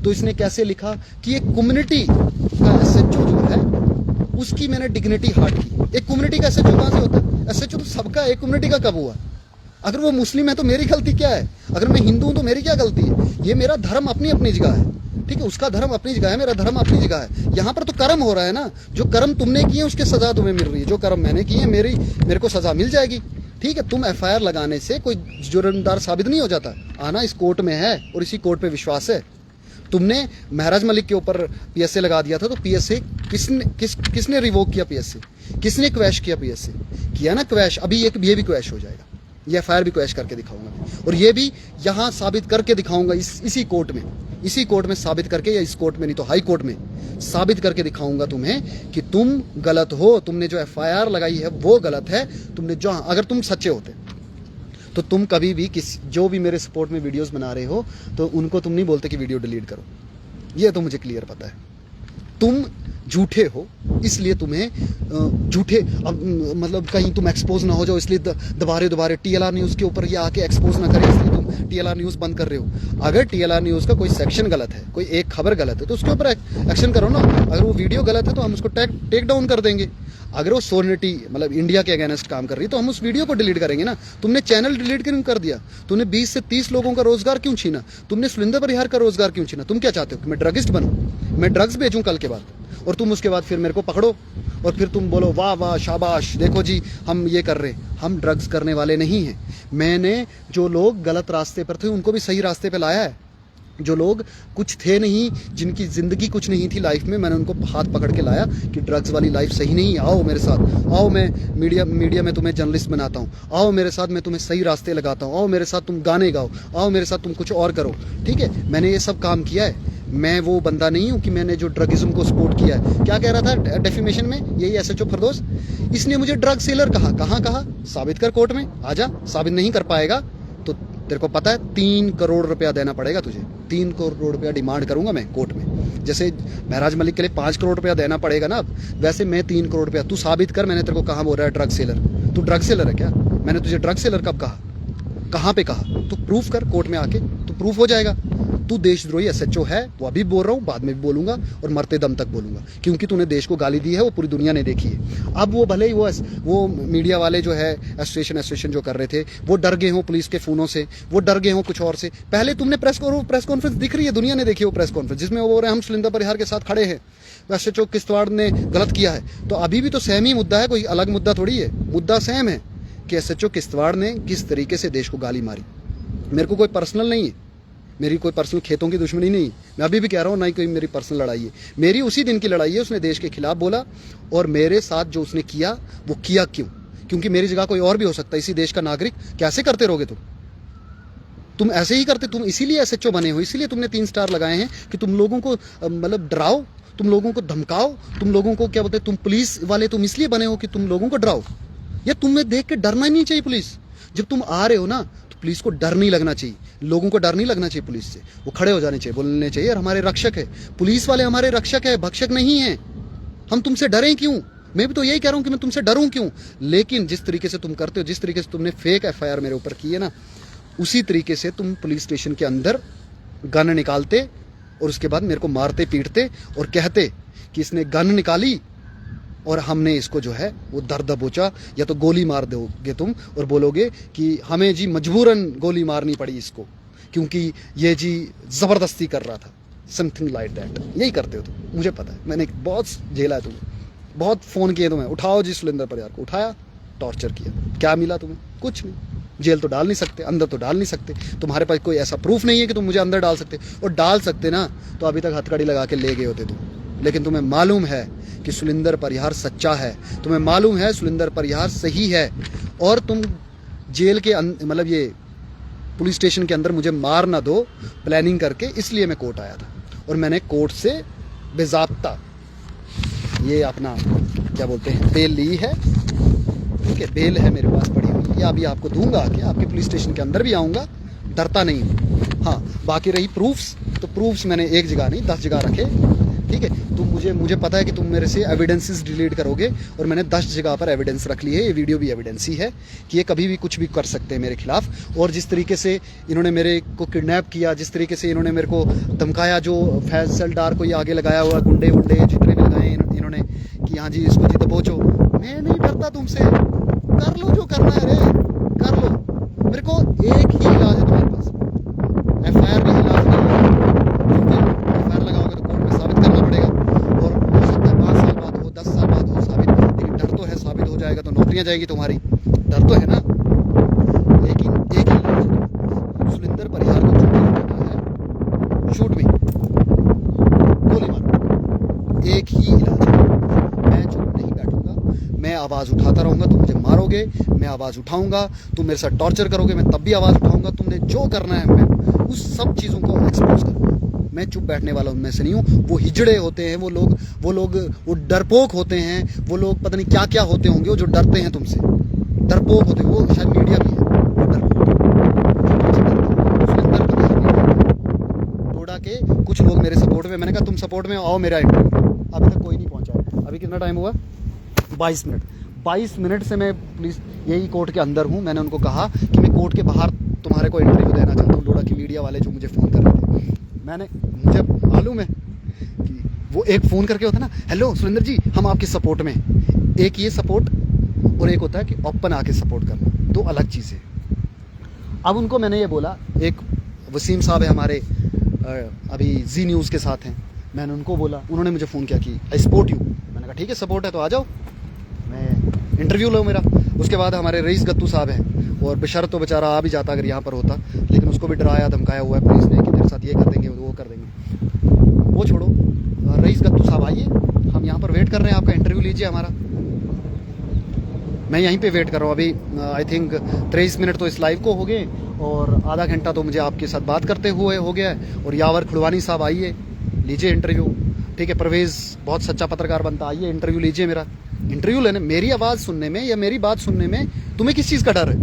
तो इसने कैसे लिखा कि एक कम्युनिटी का SHO जो है उसकी मैंने डिग्निटी हार्ट की। एक कम्युनिटी का SHO कहाँ से होता है? SHO तो सबका, एक कम्युनिटी का कब हुआ? अगर वो मुस्लिम है तो मेरी गलती क्या है? अगर मैं हिंदू हूं तो मेरी क्या गलती है? ये मेरा धर्म अपनी अपनी जगह है, ठीक है, उसका धर्म अपनी जगह है, मेरा धर्म अपनी जगह है। यहाँ पर तो कर्म हो रहा है ना, जो कर्म तुमने किए उसके सजा तुम्हें मिल रही है, जो कर्म मैंने किए मेरे को सजा मिल जाएगी, ठीक है। तुम FIR लगाने से कोई जुर्मदार साबित नहीं हो जाता। आना इस कोर्ट में है और इसी कोर्ट पे विश्वास है। तुमने महराज मलिक के ऊपर PSA लगा दिया था, तो PSA किसने रिवोक किया? PSA किसने क्वैश किया? PSA किया ना क्वैश। अभी ये भी क्वैश हो जाएगा, ये FIR भी क्वैश करके दिखाऊंगा, और ये भी यहाँ साबित करके दिखाऊंगा, इसी कोर्ट में साबित करके, या इस कोर्ट में नहीं तो हाई कोर्ट में साबित करके दिखाऊंगा तुम्हें कि तुम गलत हो। तुमने जो FIR लगाई है वो गलत है। तुमने जो, अगर तुम सच्चे होते तो तुम कभी भी जो भी मेरे सपोर्ट में वीडियोस बना रहे हो, तो उनको तुम नहीं बोलते कि वीडियो डिलीट करो। ये तो मुझे क्लियर पता है। तुम झूठे हो, इसलिए तुम्हें झूठे, मतलब कहीं तुम एक्सपोज ना हो जाओ, इसलिए दोबारे TLR न्यूज़ के ऊपर ये आके एक्सपोज ना करे, इसलिए तुम TLR न्यूज़ बंद कर रहे हो। अगर TLR न्यूज़ का कोई सेक्शन गलत है, कोई एक खबर गलत है, तो उसके ऊपर एक्शन करो ना। अगर वो वीडियो गलत है तो हम उसको टेक डाउन कर देंगे। अगर वो सोवरेनिटी, मतलब इंडिया के अगेंस्ट काम कर रही है, तो हम उस वीडियो को डिलीट करेंगे ना। तुमने चैनल डिलीट क्यों कर दिया? तुमने 20 से 30 लोगों का रोजगार क्यों छीना? तुमने सुरेंद्र परिहार का रोजगार क्यों छीना? तुम क्या चाहते हो कि मैं ड्रगिस्ट बनूं, मैं ड्रग्स बेचूं कल के बाद, और तुम उसके बाद फिर मेरे को पकड़ो और फिर तुम बोलो वाह वाह शाबाश, देखो जी हम ये कर रहे हैं। हम ड्रग्स करने वाले नहीं हैं। मैंने जो लोग गलत रास्ते पर थे उनको भी सही रास्ते पर लाया है। जो लोग कुछ थे नहीं, जिनकी ज़िंदगी कुछ नहीं थी लाइफ में, मैंने उनको हाथ पकड़ के लाया कि ड्रग्स वाली लाइफ सही नहीं, आओ मेरे साथ, आओ मैं मीडिया में तुम्हें जर्नलिस्ट बनाता हूँ, आओ मेरे साथ मैं तुम्हें सही रास्ते लगाता हूँ, आओ मेरे साथ तुम गाने गाओ, आओ मेरे साथ तुम कुछ और करो, ठीक है। मैंने ये सब काम किया है। मैं वो बंदा नहीं हूँ कि मैंने जो ड्रगिज्म को सपोर्ट किया है। क्या कह रहा था डेफिमेशन में यही SHO फरदौस? इसने मुझे ड्रग सेलर कहा। कहाँ? साबित कर, कोर्ट में आजा। साबित नहीं कर पाएगा तो तेरे को पता है 3 करोड़ रुपया देना पड़ेगा तुझे। 3 करोड़ रुपया डिमांड करूंगा मैं कोर्ट में। जैसे महराज मलिक के लिए 5 करोड़ रुपया देना पड़ेगा ना, वैसे मैं 3 करोड़ रुपया। तू साबित कर, मैंने तेरे को कहाँ बोल रहा है ड्रग सेलर? तू ड्रग सेलर है क्या? मैंने तुझे ड्रग सेलर कब कहा? कहाँ पे कहा? तू प्रूफ कर कोर्ट में आके, तो प्रूफ हो जाएगा। तू देशद्रोही SHO है, वो अभी बोल रहा हूँ, बाद में भी बोलूंगा और मरते दम तक बोलूंगा, क्योंकि तूने देश को गाली दी है, वो पूरी दुनिया ने देखी है। अब वो भले ही वो मीडिया वाले जो है एसोसिएशन जो कर रहे थे, वो डर गए हों पुलिस के फोनों से, वो डर गए हों कुछ और से। पहले तुमने प्रेस कॉन्फ्रेंस दिख रही है, दुनिया ने देखी वो प्रेस कॉन्फ्रेंस, जिसमें वो बोल रहे हैं हम सुरेंद्र परिहार के साथ खड़े हैं, SHO किश्तवाड़ ने गलत किया है। तो अभी भी तो सेम ही मुद्दा है, कोई अलग मुद्दा थोड़ी है। मुद्दा सेम है कि SHO किश्तवाड़ ने किस तरीके से देश को गाली मारी। मेरे को कोई पर्सनल नहीं है, मेरी कोई पर्सनल खेतों की दुश्मनी नहीं। मैं अभी भी कह रहा हूँ, ना ही कोई मेरी पर्सनल लड़ाई है। मेरी उसी दिन की लड़ाई है, उसने देश के खिलाफ बोला, और मेरे साथ जो उसने किया वो किया क्यों? क्योंकि मेरी जगह कोई और भी हो सकता है, इसी देश का नागरिक। कैसे करते रहोगे तुम? तुम ऐसे ही करते, तुम इसीलिए एसएचओ बने हो, इसीलिए तुमने 3 स्टार लगाए हैं कि तुम लोगों को मतलब डराओ, तुम लोगों को धमकाओ, तुम लोगों को क्या बोलते हैं, तुम पुलिस वाले तुम इसलिए बने हो कि तुम लोगों को डराओ। या तुम्हें देख के डरना ही नहीं चाहिए पुलिस। जब तुम आ रहे हो ना तो पुलिस को डर नहीं लगना चाहिए, लोगों को डर नहीं लगना चाहिए पुलिस से। वो खड़े हो जाने चाहिए, बोलने चाहिए यार हमारे रक्षक है, पुलिस वाले हमारे रक्षक है, भक्षक नहीं है, हम तुमसे डरें क्यों। मैं भी तो यही कह रहा हूं कि मैं तुमसे डरूं क्यों। लेकिन जिस तरीके से तुम करते हो, जिस तरीके से तुमने फेक एफआईआर मेरे ऊपर की है ना, उसी तरीके से तुम पुलिस स्टेशन के अंदर गन निकालते और उसके बाद मेरे को मारते पीटते और कहते कि इसने गन निकाली और हमने इसको जो है वो दर दबोचा, या तो गोली मार दोगे तुम और बोलोगे कि हमें जी मजबूरन गोली मारनी पड़ी इसको क्योंकि ये जी ज़बरदस्ती कर रहा था, समथिंग लाइक दैट। यही करते हो तुम, मुझे पता है, मैंने बहुत झेला है तुम्हें, बहुत फ़ोन किए तुम्हें, उठाओ जी सुलिंदर परिहार को, उठाया, टॉर्चर किया, क्या मिला तुम्हें? कुछ नहीं। जेल तो डाल नहीं सकते, अंदर तो डाल नहीं सकते, तुम्हारे पास कोई ऐसा प्रूफ नहीं है कि तुम मुझे अंदर डाल सकते, और डाल सकते ना तो अभी तक हथकड़ी लगा के ले गए होते तुम। लेकिन तुम्हें मालूम है कि सुलिंदर परिहार सच्चा है, तुम्हें मालूम है सुलिंदर परिहार सही है, और तुम जेल के मतलब ये पुलिस स्टेशन के अंदर मुझे मार ना दो प्लानिंग करके, इसलिए मैं कोर्ट आया था। और मैंने कोर्ट से बेज़ाब्ता ये अपना क्या बोलते हैं बेल ली है, ठीक है, बेल है मेरे पास पड़ी हुई, या अभी आपको दूंगा आके, आपके पुलिस स्टेशन के अंदर भी आऊँगा, डरता नहीं हूँ। हाँ, बाकी रही प्रूफ्स, तो प्रूफ्स मैंने एक जगह नहीं 10 जगह रखे, ठीक है। तुम मुझे पता है कि तुम मेरे से एविडेंसेस डिलीट करोगे, और मैंने 10 जगह पर एविडेंस रख ली है, ये वीडियो भी एविडेंस ही है कि ये कभी भी कुछ भी कर सकते हैं मेरे खिलाफ। और जिस तरीके से इन्होंने मेरे को किडनैप किया, जिस तरीके से इन्होंने मेरे को धमकाया, जो फैसल डार को ये आगे लगाया हुआ, गुंडे वुंडे जितने भी लगाए इन्होंने कि हाँ जी इसको जी दबोचो, मैं नहीं डरता तुमसे, कर लो जो करना है रे, कर लो। मेरे को एक ही इलाज है तुम्हारे पास, एफआईआर भी इलाज नहीं है, एफआईआर लगाओगे तो कोर्ट में साबित करना पड़ेगा, और हो सकता है 5 साल बाद हो, 10 साल बाद हो साबित, लेकिन डर तो है, साबित हो जाएगा तो नौकरियां जाएंगी तुम्हारी, डर तो है ना। लेकिन एक ही इलाज है, सुलिंदर परिहार को छूट नहीं करना है, शूट में गोली मारो, एक ही इलाज है। मैं चुप नहीं बैठूंगा, मैं आवाज़ उठाता रहूंगा, तुम मुझे मारोगे मैं आवाज़ उठाऊंगा, तुम मेरे साथ टॉर्चर करोगे मैं तब भी आवाज़ उठाऊंगा, तुमने जो करना है मैं उस सब चीज़ों को एक्सपोज करूंगा। मैं चुप बैठने वाला उनमें से नहीं हूँ। वो हिजड़े होते हैं वो लोग वो डरपोक होते हैं, वो लोग पता नहीं क्या क्या होते होंगे, वो जो डरते हैं तुमसे, डरपोक होते हैं, वो शायद मीडिया भी है, वो डरपोक टोडा के कुछ लोग मेरे सपोर्ट में, मैंने कहा तुम सपोर्ट में आओ मेरा इंटरव्यू, अभी तक कोई नहीं पहुँचा। अभी कितना टाइम हुआ? 22 मिनट। 22 मिनट से मैं पुलिस यही कोर्ट के अंदर हूँ। मैंने उनको कहा कि मैं कोर्ट के बाहर तुम्हारे को इंटरव्यू देना चाहता हूँ, डोडा की मीडिया वाले जो मुझे फ़ोन कर रहे थे। मुझे मालूम है कि वो एक फ़ोन करके होता है ना, हेलो सुरेंद्र जी हम आपके सपोर्ट में, एक ये सपोर्ट और एक होता है कि ओपन आके सपोर्ट करना, दो अलग चीज़ें। अब उनको मैंने ये बोला, एक वसीम साहब है हमारे अभी जी न्यूज़ के साथ हैं, मैंने उनको बोला, उन्होंने मुझे फ़ोन किया कि आई सपोर्ट यू। मैंने कहा ठीक है सपोर्ट है तो आ जाओ, मैं इंटरव्यू लो मेरा। उसके बाद हमारे रईस गत्तू साहब हैं, और बेशर्त तो बेचारा आ भी जाता अगर यहाँ पर होता, लेकिन उसको भी डराया धमकाया हुआ है पुलिस ने कि तेरे साथ ये कर देंगे वो कर देंगे। वो छोड़ो, रईस गत्तू साहब आइए, हम यहाँ पर वेट कर रहे हैं, आपका इंटरव्यू लीजिए हमारा। मैं यहीं पे वेट कर रहा हूँ अभी। आई थिंक 23 मिनट तो इस लाइव को हो गए, और आधा घंटा तो मुझे आपके साथ बात करते हुए हो गया है। और यावर खुड़वानी साहब आइए, लीजिए इंटरव्यू, ठीक है। परवेज़ बहुत सच्चा पत्रकार बनता, आइए इंटरव्यू लीजिए मेरा। इंटरव्यू लेने, मेरी आवाज़ सुनने में या मेरी बात सुनने में तुम्हें किस चीज़ का डर है?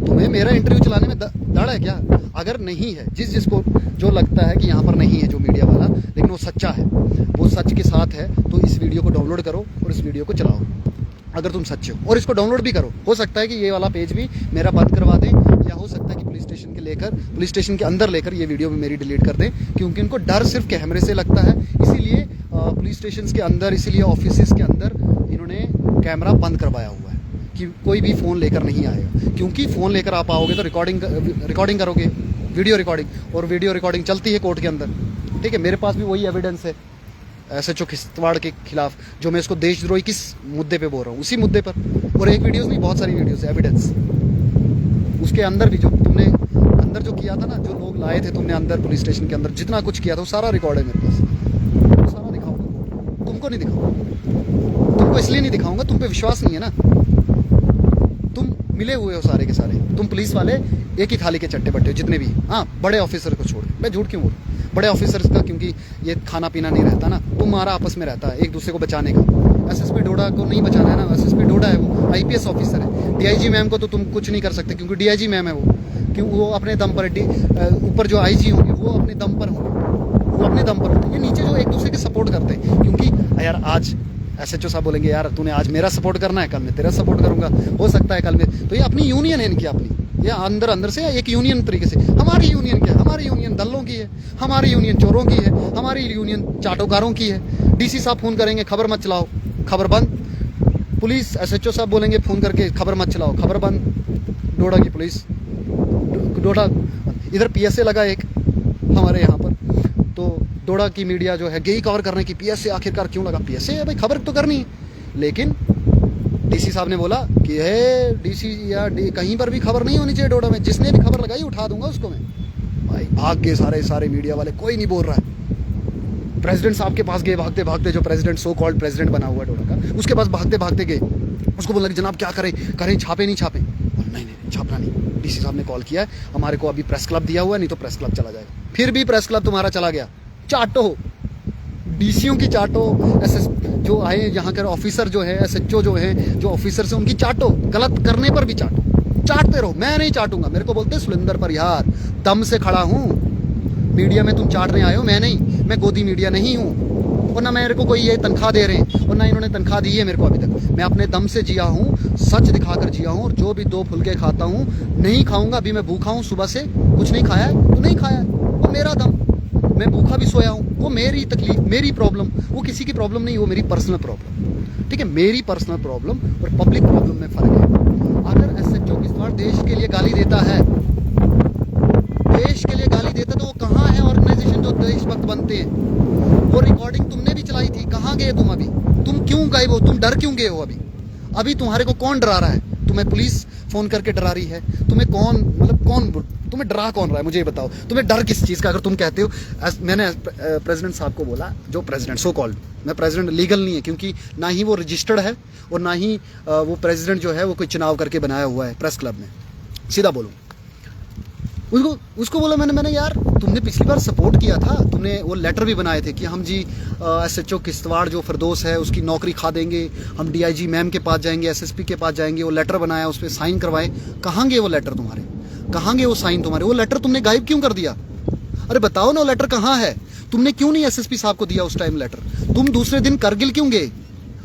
तुम्हें मेरा इंटरव्यू चलाने में डर है क्या? अगर नहीं है, जिसको जो लगता है कि यहाँ पर नहीं है जो मीडिया वाला, लेकिन वो सच्चा है, वो सच के साथ है, तो इस वीडियो को डाउनलोड करो और इस वीडियो को चलाओ अगर तुम सच्चे हो, और इसको डाउनलोड भी करो। हो सकता है कि ये वाला पेज भी मेरा बंद करवा दें, या हो सकता है कि पुलिस स्टेशन के अंदर लेकर ये वीडियो भी मेरी डिलीट कर दें, क्योंकि इनको डर सिर्फ कैमरे से लगता है। इसीलिए पुलिस स्टेशन के अंदर, इसीलिए ऑफिस के अंदर इन्होंने कैमरा बंद करवाया हुआ है कि कोई भी फ़ोन लेकर नहीं आएगा, क्योंकि फ़ोन लेकर आप आओगे तो रिकॉर्डिंग करोगे, वीडियो रिकॉर्डिंग, और वीडियो रिकॉर्डिंग चलती है कोर्ट के अंदर, ठीक है। मेरे पास भी वही एविडेंस है एसएचओ किश्तवाड़ के खिलाफ, जो मैं इसको देशद्रोही किस मुद्दे पे बोल रहा हूँ, उसी मुद्दे पर। और एक वीडियोस नहीं, बहुत सारी वीडियोस है, एविडेंस। उसके अंदर भी जो तुमने अंदर जो किया था ना, जो लोग लाए थे तुमने अंदर पुलिस स्टेशन के अंदर, जितना कुछ किया था वो सारा रिकॉर्ड है मेरे पास, वो सारा दिखाऊंगा। तुमको नहीं दिखाऊंगा, तुमको इसलिए नहीं दिखाऊंगा, तुम पे विश्वास नहीं है ना। तुम मिले हुए हो सारे के सारे। तुम पुलिस वाले एक ही थाली के चट्टे बट्टे हो जितने भी। हाँ, बड़े ऑफिसर को छोड़, मैं झूठ क्यों बोलूँ, बड़े ऑफिसर्स का क्योंकि ये खाना पीना नहीं रहता ना, तुम्हारा आपस में रहता है एक दूसरे को बचाने का। एसएसपी डोडा को नहीं बचाना है ना, एसएसपी डोडा है, वो आईपीएस ऑफिसर है। डीआईजी मैम को तो तुम कुछ नहीं कर सकते क्योंकि डीआईजी मैम है वो, क्यों वो अपने दम पर, ऊपर जो आईजी होंगे वो अपने दम पर होंगे, वो अपने दम पर होते हैं। ये नीचे जो एक दूसरे के सपोर्ट करते हैं, क्योंकि यार आज एसएचओ साहब बोलेंगे यार तूने आज मेरा सपोर्ट करना है, कल मैं तेरा सपोर्ट करूंगा, हो सकता है कल में, तो ये अपनी यूनियन है इनकी अपनी, ये अंदर अंदर से एक यूनियन तरीके से। हमारी यूनियन क्या है, हमारी यूनियन दल्लों की है, हमारी यूनियन चोरों की है, हमारी यूनियन चाटोकारों की है। डीसी साहब फोन करेंगे खबर मत चलाओ, खबर बंद। पुलिस एसएचओ साहब बोलेंगे फोन करके खबर मत चलाओ, खबर बंद। डोडा की पुलिस, डोडा इधर पीएसए लगा एक हमारे यहाँ पर, तो डोडा की मीडिया जो है गई कवर करने की, पीएसए आखिरकार क्यों लगा, पीएसए है भाई, खबर तो करनी है। लेकिन डीसी साहब ने बोला कि है डीसी या कहीं पर भी खबर नहीं होनी चाहिए डोडा में, जिसने भी खबर लगाई उठा दूंगा उसको मैं। भाई भाग गए सारे मीडिया वाले, कोई नहीं बोल रहा है। प्रेसिडेंट साहब के पास गए भागते भागते, जो प्रेसिडेंट सो कॉल्ड प्रेसिडेंट बना हुआ है डोडा का, उसके पास भागते भागते गए, उसको बोला कि जनाब क्या करें, छापे नहीं छापे। नहीं छापना नहीं, डीसी साहब ने कॉल किया है, हमारे को अभी प्रेस क्लब दिया हुआ है, नहीं तो प्रेस क्लब चला जाएगा। फिर भी प्रेस क्लब तुम्हारा चला गया। चाटो डीसीओ की चाटो, एसएस जो आए यहाँ के ऑफिसर जो है, एसएचओ जो है, जो ऑफिसर से उनकी चाटो, गलत करने पर भी चाटो, चाटते रहो। मैं नहीं चाटूंगा, मेरे को बोलते सुलिंदर परिहार, दम से खड़ा हूँ। मीडिया में तुम चाटने आए हो, मैं नहीं, मैं गोदी मीडिया नहीं हूँ, और ना मेरे को कोई ये तनख्वाह दे रहे हैं, और ना इन्होंने तनख्वाह दी है मेरे को अभी तक। मैं अपने दम से जिया हूँ, सच दिखाकर जिया हूँ, और जो भी 2 फुलके खाता हूँ नहीं खाऊंगा। अभी मैं भूखा हूँ, सुबह से कुछ नहीं खाया है तो नहीं खाया है, वो मेरा दम। मैं भूखा भी सोया हूँ, वो मेरी तकलीफ, मेरी प्रॉब्लम, वो किसी की प्रॉब्लम नहीं, वो मेरी पर्सनल प्रॉब्लम। ठीक है, मेरी पर्सनल प्रॉब्लम और पब्लिक प्रॉब्लम में फर्क है। अगर एसएचओ किश्तवाड़ देश के लिए गाली देता है, देश के लिए गाली देता, तो वो कहाँ है ऑर्गेनाइजेशन जो देशभक्त बनते हैं? वो रिकॉर्डिंग तुमने भी चलाई थी, कहाँ गए तुम अभी? तुम क्यों गायब हो? तुम डर क्यों गए हो अभी तुम्हारे को कौन डरा रहा है? तुम्हें पुलिस फोन करके डरा रही है? तुम्हें कौन, मतलब कौन तुम्हें डरा कौन रहा है, मुझे ये बताओ। तुम्हें डर किस चीज़ का? अगर तुम कहते हो, मैंने प्रेसिडेंट साहब को बोला, जो प्रेसिडेंट सो कॉल्ड, मैं प्रेसिडेंट लीगल नहीं है, क्योंकि ना ही वो रजिस्टर्ड है और ना ही वो प्रेसिडेंट जो है वो कोई चुनाव करके बनाया हुआ है प्रेस क्लब में, सीधा बोलूँ। उसको बोला मैंने यार तुमने पिछली बार सपोर्ट किया था, तुमने वो लेटर भी बनाए थे कि हम जी एसएचओ किश्तवाड़ जो फिरदौस है उसकी नौकरी खा देंगे, हम डीआईजी मैम के पास जाएंगे, एसएसपी के पास जाएंगे, वो लेटर बनाया, उस पर साइन करवाए। कहाँ गए वो लेटर तुम्हारे? कहाँ गए वो साइन तुम्हारे? वो लेटर तुमने गायब क्यों कर दिया? अरे बताओ ना, वो लेटर कहाँ है? तुमने क्यों नहीं एसएसपी साहब को दिया उस टाइम लेटर? तुम दूसरे दिन करगिल क्यों गए?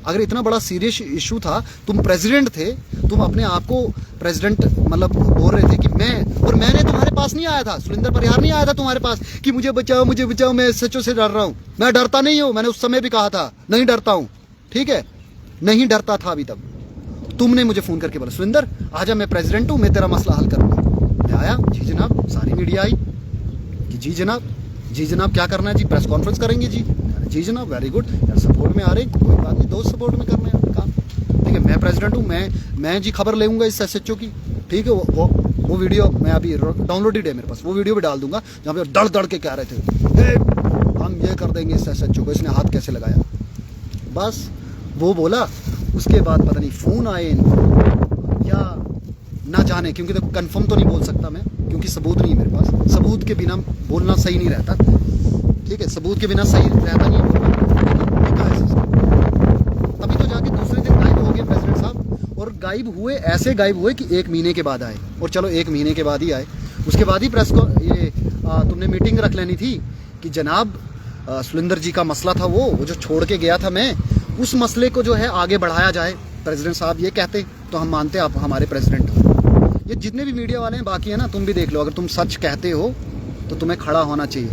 अगर इतना बड़ा सीरियस इशू था, तुम प्रेसिडेंट थे, तुम अपने आप को प्रेसिडेंट मतलब बोल रहे थे कि मैंने तुम्हारे पास नहीं आया था, सुलिंदर परिहार नहीं आया था तुम्हारे पास कि मुझे बचाओ, मैं एसएचओ से डर रहा हूँ। मैं डरता नहीं हूँ, मैंने उस समय भी कहा था नहीं डरता हूँ, ठीक है, नहीं डरता था अभी तक। तुमने मुझे फोन करके बोला सुलिंदर आजा, मैं प्रेसिडेंट हूँ, मैं तेरा मसला हल करूँगा। मैं आया, जी जनाब, सारी मीडिया आई कि जी जनाब क्या करना है जी, प्रेस कॉन्फ्रेंस करेंगे जी। जी जनाब, वेरी गुड यार, सपोर्ट में आ रहे, कोई बात नहीं, दोस्त सपोर्ट में करना है काम, ठीक है। मैं प्रेसिडेंट हूँ, मैं जी खबर लेऊंगा इस एसएचओ की, ठीक है। वो वीडियो मैं अभी डाउनलोडेड है मेरे पास, वो वीडियो भी डाल दूंगा जहाँ पे डर के कह रहे थे हम ये कर देंगे इस एसएचओ को, इसने हाथ कैसे लगाया। बस वो बोला, उसके बाद पता नहीं फोन आए या ना जाने, क्योंकि तो कंफर्म तो नहीं बोल सकता मैं, क्योंकि सबूत नहीं है मेरे पास। सबूत के बिना बोलना सही नहीं रहता, ठीक है, सबूत के बिना सही रहता नहीं बोलना। तभी तो जाके दूसरे दिन गायब हो गए प्रेसिडेंट साहब, और गायब हुए, ऐसे गायब हुए कि 1 महीने के बाद आए। और चलो 1 महीने के बाद ही आए, उसके बाद ही प्रेस को ये तुमने मीटिंग रख लेनी थी कि जनाब सुलिंदर जी का मसला था, वो जो छोड़ के गया था मैं, उस मसले को जो है आगे बढ़ाया जाए। प्रेसिडेंट साहब ये कहते तो हम मानते आप हमारे प्रेसिडेंट हो। ये जितने भी मीडिया वाले हैं बाकी है ना, तुम भी देख लो, अगर तुम सच कहते हो तो तुम्हें खड़ा होना चाहिए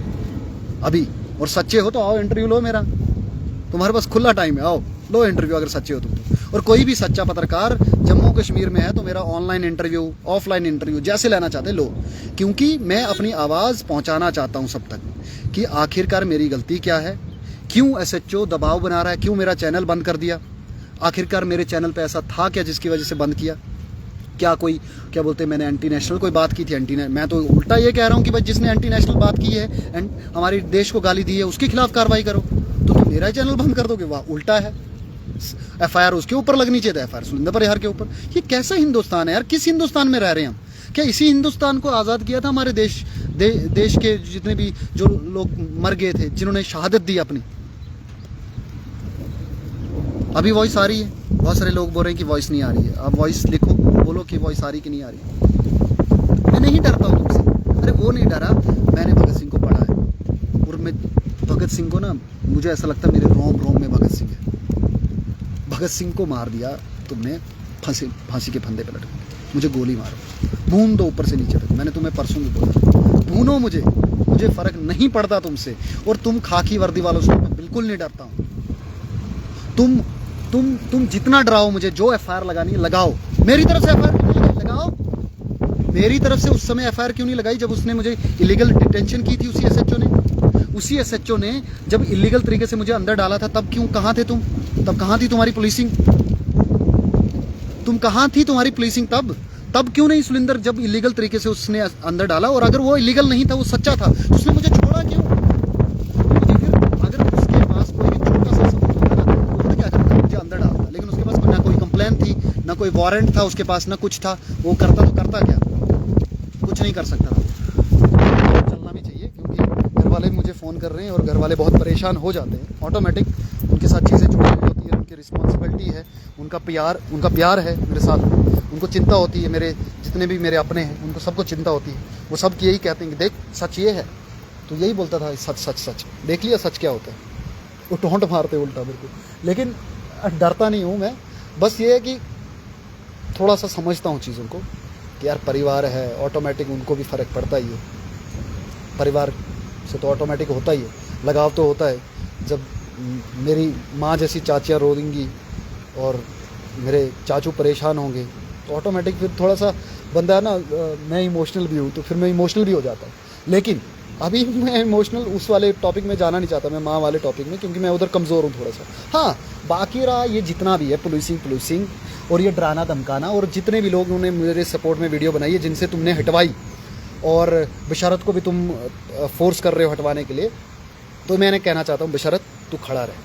अभी, और सच्चे हो तो आओ इंटरव्यू लो मेरा, तुम्हारे पास खुला टाइम है, आओ लो इंटरव्यू अगर सच्चे हो तुम तो। और कोई भी सच्चा पत्रकार जम्मू कश्मीर में है तो मेरा ऑनलाइन इंटरव्यू, ऑफलाइन इंटरव्यू जैसे लेना चाहते लो, क्योंकि मैं अपनी आवाज़ पहुंचाना चाहता हूं सब तक कि आखिरकार मेरी गलती क्या है, क्यों एसएचओ दबाव बना रहा है, क्यों मेरा चैनल बंद कर दिया, आखिरकार मेरे चैनल पे ऐसा था क्या जिसकी वजह से बंद किया। क्या कोई, क्या बोलते हैं, मैंने एंटी नेशनल कोई बात की थी? मैं तो उल्टा ये कह रहा हूँ कि भाई जिसने एंटी नेशनल बात की है एंड हमारे देश को गाली दी है उसके खिलाफ कार्रवाई करो, तो तुम मेरा चैनल बंद कर दोगे? वाह, उल्टा है। एफआईआर उसके ऊपर लगनी चाहिए, एफआईआर सुलिंदर परिहार के ऊपर। ये कैसा हिंदुस्तान है यार? किस हिंदुस्तान में रह रहे हैं हम? क्या इसी हिंदुस्तान को आज़ाद किया था हमारे देश के जितने भी जो लोग मर गए थे, जिन्होंने शहादत दी अपनी? अभी वॉइस आ रही है, बहुत सारे लोग बोल रहे हैं कि वॉइस नहीं आ रही है। आप वॉइस लिखो, बोलो कि वॉइस आ रही कि नहीं आ रही है। मैं नहीं डरता हूँ तुमसे। अरे वो नहीं डरा, मैंने भगत सिंह को पढ़ा है, और मैं भगत सिंह को ना, मुझे ऐसा लगता है मेरे रोम रोम में भगत सिंह है। भगत सिंह को मार दिया तुमने, फांसी के फंदे पे लटक, मुझे गोली मारो, भून दो ऊपर से नीचे तक। मैंने तुम्हें परसों भी बोला, भूनो मुझे फर्क नहीं पड़ता तुमसे। और तुम खाकी वर्दी वालों से मैं बिल्कुल नहीं डरता हूँ। तुम जितना डराओ मुझे, जो एफआईआर लगानी है लगाओ, मेरी तरफ से एफआईआर क्यों नहीं लगाओ? मेरी तरफ से उस समय एफआईआर क्यों नहीं लगाई जब उसने मुझे इलीगल डिटेंशन की थी? उसी एसएचओ ने जब इलीगल तरीके से मुझे अंदर डाला था, तब क्यों, कहाँ थे तुम? तब कहाँ थी तुम्हारी पुलिसिंग? तुम कहाँ थी तुम्हारी पुलिसिंग तब क्यों नहीं सुलिंदर, जब इलीगल तरीके से उसने अंदर डाला? और अगर वो इलीगल नहीं था, वो सच्चा था, तो उसने मुझे छोड़ा क्यों? मुझे फिर, अगर उसके पास कोई भी छोटा सा सबूत होता ना, तो वो क्या करता? मुझे अंदर डालता। लेकिन उसके पास ना कोई कंप्लेंट थी, ना कोई वारंट था उसके पास, ना कुछ था। वो करता तो करता क्या? कुछ नहीं कर सकता था। चलना भी चाहिए, क्योंकि घर वाले मुझे फ़ोन कर रहे हैं और घर वाले बहुत परेशान हो जाते हैं। ऑटोमेटिक उनके साथ चीज़ें जुड़ी हुई होती है, उनकी रिस्पॉन्सिबिलिटी है, उनका प्यार है मेरे साथ। उनको चिंता होती है, मेरे जितने भी मेरे अपने हैं उनको सबको चिंता होती है। वो सब यही कहते हैं कि देख सच ये है, तो यही बोलता था, सच सच सच, देख लिया सच क्या होता है। वो टोंट मारते उल्टा मेरे को, लेकिन डरता नहीं हूँ मैं। बस ये है कि थोड़ा सा समझता हूँ चीज़ों को कि यार परिवार है, ऑटोमेटिक उनको भी फ़र्क पड़ता ही है। परिवार से तो ऑटोमेटिक होता ही है, लगाव तो होता है। जब मेरी माँ जैसी चाचियाँ रोएंगी और मेरे चाचू परेशान होंगे, तो ऑटोमेटिक फिर थोड़ा सा बंदा है ना, मैं इमोशनल भी हूँ, तो फिर मैं इमोशनल भी हो जाता हूँ। लेकिन अभी मैं इमोशनल उस वाले टॉपिक में जाना नहीं चाहता, मैं माँ वाले टॉपिक में, क्योंकि मैं उधर कमज़ोर हूँ थोड़ा सा। हाँ, बाकी रहा ये जितना भी है पुलिसिंग और ये डराना धमकाना, और जितने भी लोग उन्होंने मेरे सपोर्ट में वीडियो बनाई है, जिनसे तुमने हटवाई, और बशरत को भी तुम फोर्स कर रहे हो हटवाने के लिए, तो मैंने कहना चाहता हूँ बशरत तू खड़ा रहे।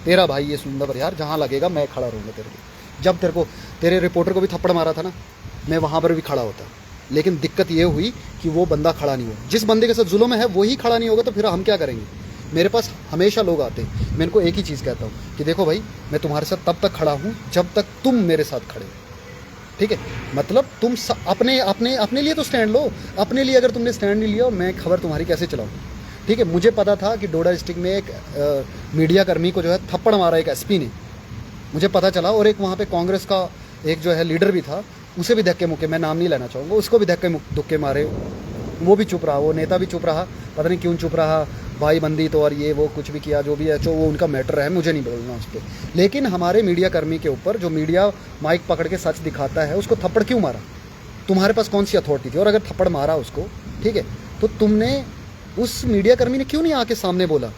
तेरा भाई ये सुलिंदर परिहार, जहाँ लगेगा मैं खड़ा रहूँगा तेरे को। जब तेरे रिपोर्टर को भी थप्पड़ मारा था ना, मैं वहाँ पर भी खड़ा होता। लेकिन दिक्कत ये हुई कि वो बंदा खड़ा नहीं हुआ। जिस बंदे के साथ जुल्म है वही खड़ा नहीं होगा, तो फिर हम क्या करेंगे? मेरे पास हमेशा लोग आते हैं, मैं इनको एक ही चीज़ कहता हूँ कि देखो भाई, मैं तुम्हारे साथ तब तक खड़ा हूँ जब तक तुम मेरे साथ खड़े हो, ठीक है? मतलब तुम अपने लिए तो स्टैंड लो। अपने लिए अगर तुमने स्टैंड नहीं लिया, मैं खबर तुम्हारी कैसे चलाऊँ? ठीक है, मुझे पता था कि डोडा डिस्ट्रिक्ट में एक मीडिया कर्मी को जो है थप्पड़ मारा एक एसपी ने, मुझे पता चला। और एक वहाँ पे कांग्रेस का एक जो है लीडर भी था, उसे भी धक्के मुक्के, मैं नाम नहीं लेना चाहूँगा, उसको भी धक्के धुक्के मारे, वो भी चुप रहा, वो नेता भी चुप रहा। पता नहीं क्यों चुप रहा, भाई बंदी तो, और ये वो कुछ भी किया, जो भी है, जो वो उनका मैटर है, मुझे नहीं बोलना उस पर। लेकिन हमारे मीडिया कर्मी के ऊपर, जो मीडिया माइक पकड़ के सच दिखाता है, उसको थप्पड़ क्यों मारा? तुम्हारे पास कौन सी अथॉरिटी थी? और अगर थप्पड़ मारा उसको, ठीक है, तो तुमने उस मीडिया कर्मी ने क्यों नहीं आके सामने बोला?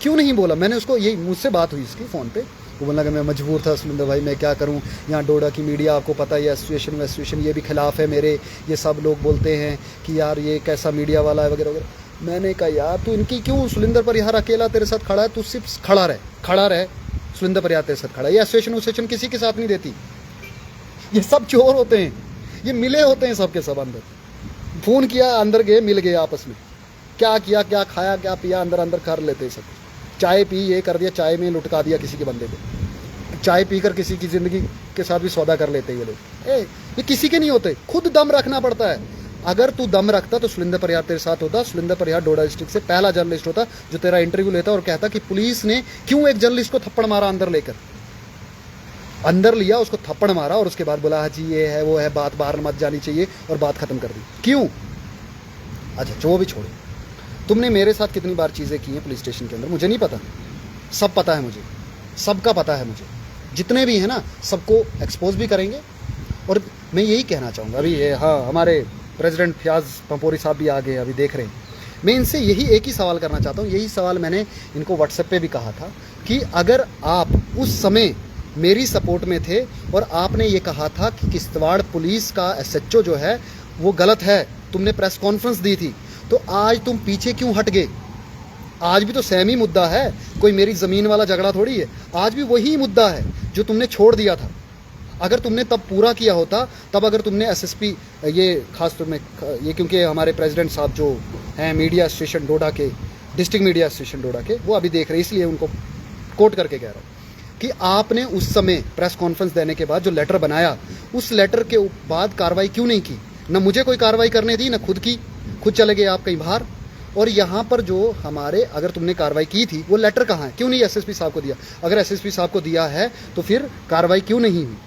क्यों नहीं बोला? मैंने उसको, यही मुझसे बात हुई इसकी फ़ोन पे, वो बोलना कि मैं मजबूर था सुलिंदर भाई, मैं क्या करूं, यहाँ डोडा की मीडिया आपको पता है, एसोसिएशन ये भी खिलाफ है मेरे, ये सब लोग बोलते हैं कि यार ये कैसा मीडिया वाला है वगैरह वगैरह। मैंने कहा यार तू इनकी क्यों, सुलिंदर परिहार अकेला तेरे साथ खड़ा है, तू सिर्फ खड़ा रहे, सुलिंदर परिहार तेरे साथ खड़ा है। ये एसोसिएशन किसी के साथ नहीं देती, ये सब चोर होते हैं, ये मिले होते हैं सबके सब अंदर। फ़ोन किया, अंदर गए, मिल गए आपस में, क्या किया, क्या खाया, क्या पिया, अंदर कर लेते सब। चाय पी, ये कर दिया, चाय में लुटका दिया किसी के बंदे को, चाय पीकर किसी की ज़िंदगी के साथ भी सौदा कर लेते हैं ये लोग। ये किसी के नहीं होते, खुद दम रखना पड़ता है। अगर तू दम रखता तो सुलिंदर परिहार तेरे साथ होता। सुलिंदर परिहार डोडा डिस्ट्रिक्ट से पहला जर्नलिस्ट होता जो तेरा इंटरव्यू लेता और कहता कि पुलिस ने क्यों एक जर्नलिस्ट को थप्पड़ मारा, अंदर लिया, उसको थप्पड़ मारा, और उसके बाद बोला हाँ जी ये है वो है, बात बाहर मत जानी चाहिए, और बात खत्म कर दी। क्यों? अच्छा, जो भी छोड़ो, तुमने मेरे साथ कितनी बार चीज़ें की हैं पुलिस स्टेशन के अंदर, मुझे नहीं पता, सब पता है मुझे, सबका पता है मुझे, जितने भी हैं ना सबको एक्सपोज भी करेंगे। और मैं यही कहना चाहूँगा, अभी ये, हाँ, हमारे प्रेसिडेंट फयाज पंपोरी साहब भी आ गए, अभी देख रहे हैं। मैं इनसे यही एक ही सवाल करना चाहता हूँ, यही सवाल मैंने इनको व्हाट्सएप पे भी कहा था कि अगर आप उस समय मेरी सपोर्ट में थे और आपने ये कहा था कि किश्तवाड़ पुलिस का एसएचओ जो है वो गलत है, तुमने प्रेस कॉन्फ्रेंस दी थी, तो आज तुम पीछे क्यों हट गए? आज भी तो सेम ही मुद्दा है, कोई मेरी ज़मीन वाला झगड़ा थोड़ी है। आज भी वही मुद्दा है जो तुमने छोड़ दिया था। अगर तुमने तब पूरा किया होता, तब अगर तुमने एसएसपी, ये खास तौर में ये क्योंकि हमारे प्रेसिडेंट साहब जो हैं मीडिया स्टेशन डोडा के, डिस्ट्रिक्ट मीडिया स्टेशन डोडा के, वो अभी देख रहे हैं, इसलिए उनको कोट करके कह रहा हूँ कि आपने उस समय प्रेस कॉन्फ्रेंस देने के बाद जो लेटर बनाया, उस लेटर के बाद कार्रवाई क्यों नहीं की? न मुझे कोई कार्रवाई करने दी, न खुद चले गए आप कहीं बाहर। और यहाँ पर जो हमारे, अगर तुमने कार्रवाई की थी, वो लेटर कहाँ है? क्यों नहीं एसएसपी साहब को दिया? अगर एसएसपी साहब को दिया है तो फिर कार्रवाई क्यों नहीं हुई?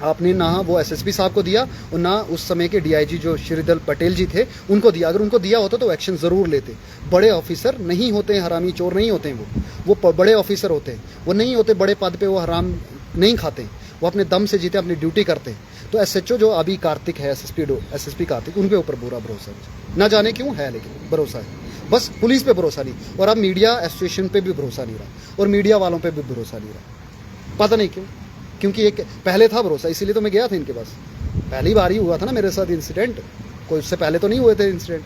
आपने ना वो एसएसपी साहब को दिया और ना उस समय के डीआईजी जो श्रीधर पटेल जी थे उनको दिया। अगर उनको दिया होता तो एक्शन ज़रूर लेते। बड़े ऑफिसर नहीं होते हैं हरामी, चोर नहीं होते हैं, वो बड़े ऑफिसर होते हैं, वो नहीं होते बड़े पद पे, वो हराम नहीं खाते, वो अपने दम से जीते, अपनी ड्यूटी करते हैं। तो एसएचओ जो अभी कार्तिक है, एसएसपी कार्तिक, उनके ऊपर पूरा भरोसा है, ना जाने क्यों है, लेकिन भरोसा है। बस पुलिस पे भरोसा नहीं, और अब मीडिया एसोसिएशन पे भी भरोसा नहीं रहा, और मीडिया वालों पे भी भरोसा नहीं रहा। पता नहीं क्यों, क्योंकि एक पहले था भरोसा, इसीलिए तो मैं गया था इनके पास। पहली बार ही हुआ था ना मेरे साथ इंसिडेंट, कोई उससे पहले तो नहीं हुए थे इंसिडेंट।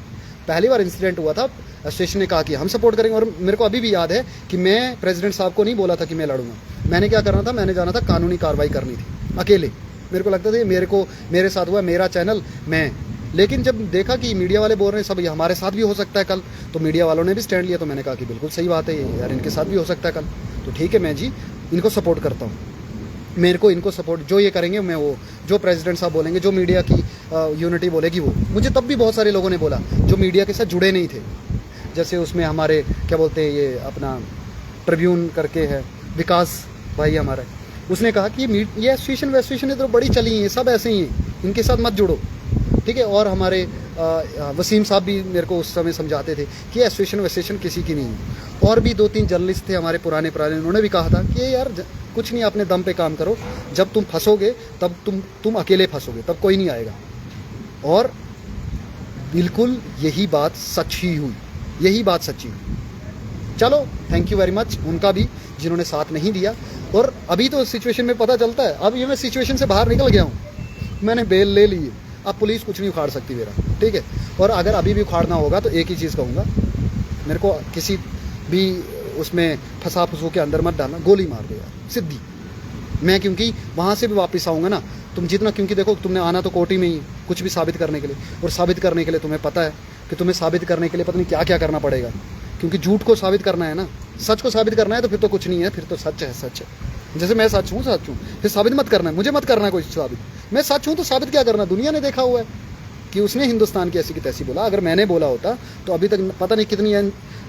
पहली बार इंसिडेंट हुआ था, एसोसिएशन ने कहा कि हम सपोर्ट करेंगे। और मेरे को अभी भी याद है कि मैं प्रेसिडेंट साहब को नहीं बोला था कि मैं लड़ूंगा। मैंने क्या करना था, मैंने जाना था कानूनी कार्रवाई करनी थी अकेले। मेरे को लगता था मेरे साथ हुआ, मेरा चैनल, मैं। लेकिन जब देखा कि मीडिया वाले बोल रहे हैं सब ये हमारे साथ भी हो सकता है कल, तो मीडिया वालों ने भी स्टैंड लिया। तो मैंने कहा कि बिल्कुल सही बात है यार, इनके साथ भी हो सकता है कल, तो ठीक है, मैं जी इनको सपोर्ट करता हूँ। मेरे को इनको सपोर्ट, जो ये करेंगे मैं वो, जो प्रेसिडेंट साहब बोलेंगे, जो मीडिया की यूनिटी बोलेगी वो। मुझे तब भी बहुत सारे लोगों ने बोला जो मीडिया के साथ जुड़े नहीं थे, जैसे उसमें हमारे क्या बोलते हैं, ये अपना ट्रिब्यून करके है, विकास भाई हमारा, उसने कहा कि ये एसोसिएशन तो बड़ी चली है, सब ऐसे ही हैं, इनके साथ मत जुड़ो, ठीक है। और हमारे वसीम साहब भी मेरे को उस समय समझाते थे कि एसोसिएशन किसी की नहीं है। और भी 2-3 जर्नलिस्ट थे हमारे पुराने, उन्होंने भी कहा था कि यार कुछ नहीं, अपने दम पे काम करो, जब तुम फंसोगे तब तुम अकेले फंसोगे, तब कोई नहीं आएगा। और बिल्कुल यही बात सच ही हुई, यही बात सच्ची हुई। चलो, थैंक यू वेरी मच उनका भी, जिन्होंने साथ नहीं दिया। और अभी तो सिचुएशन में पता चलता है, अब ये मैं सिचुएशन से बाहर निकल गया हूँ, मैंने बेल ले ली है, अब पुलिस कुछ नहीं उखाड़ सकती मेरा, ठीक है। और अगर अभी भी उखाड़ना होगा तो एक ही चीज़ कहूँगा, मेरे को किसी भी उसमें फंसा फंसू के अंदर मत डालना, गोली मार दो यार, सिद्धि। मैं क्योंकि वहाँ से भी वापस आऊँगा ना, तुम जितना, क्योंकि देखो तुमने आना तो कोर्ट ही में ही, कुछ भी साबित करने के लिए, और साबित करने के लिए तुम्हें पता है कि तुम्हें साबित करने के लिए पता नहीं क्या क्या करना पड़ेगा, क्योंकि झूठ को साबित करना है ना, सच को साबित करना है तो फिर तो कुछ नहीं है, फिर तो सच है, सच है। जैसे मैं सच हूँ, फिर साबित मत करना है, मुझे मत करना है कोई साबित। मैं सच हूँ तो साबित क्या करना, दुनिया ने देखा हुआ है कि उसने हिंदुस्तान की ऐसी की तैसी बोला। अगर मैंने बोला होता तो अभी तक पता नहीं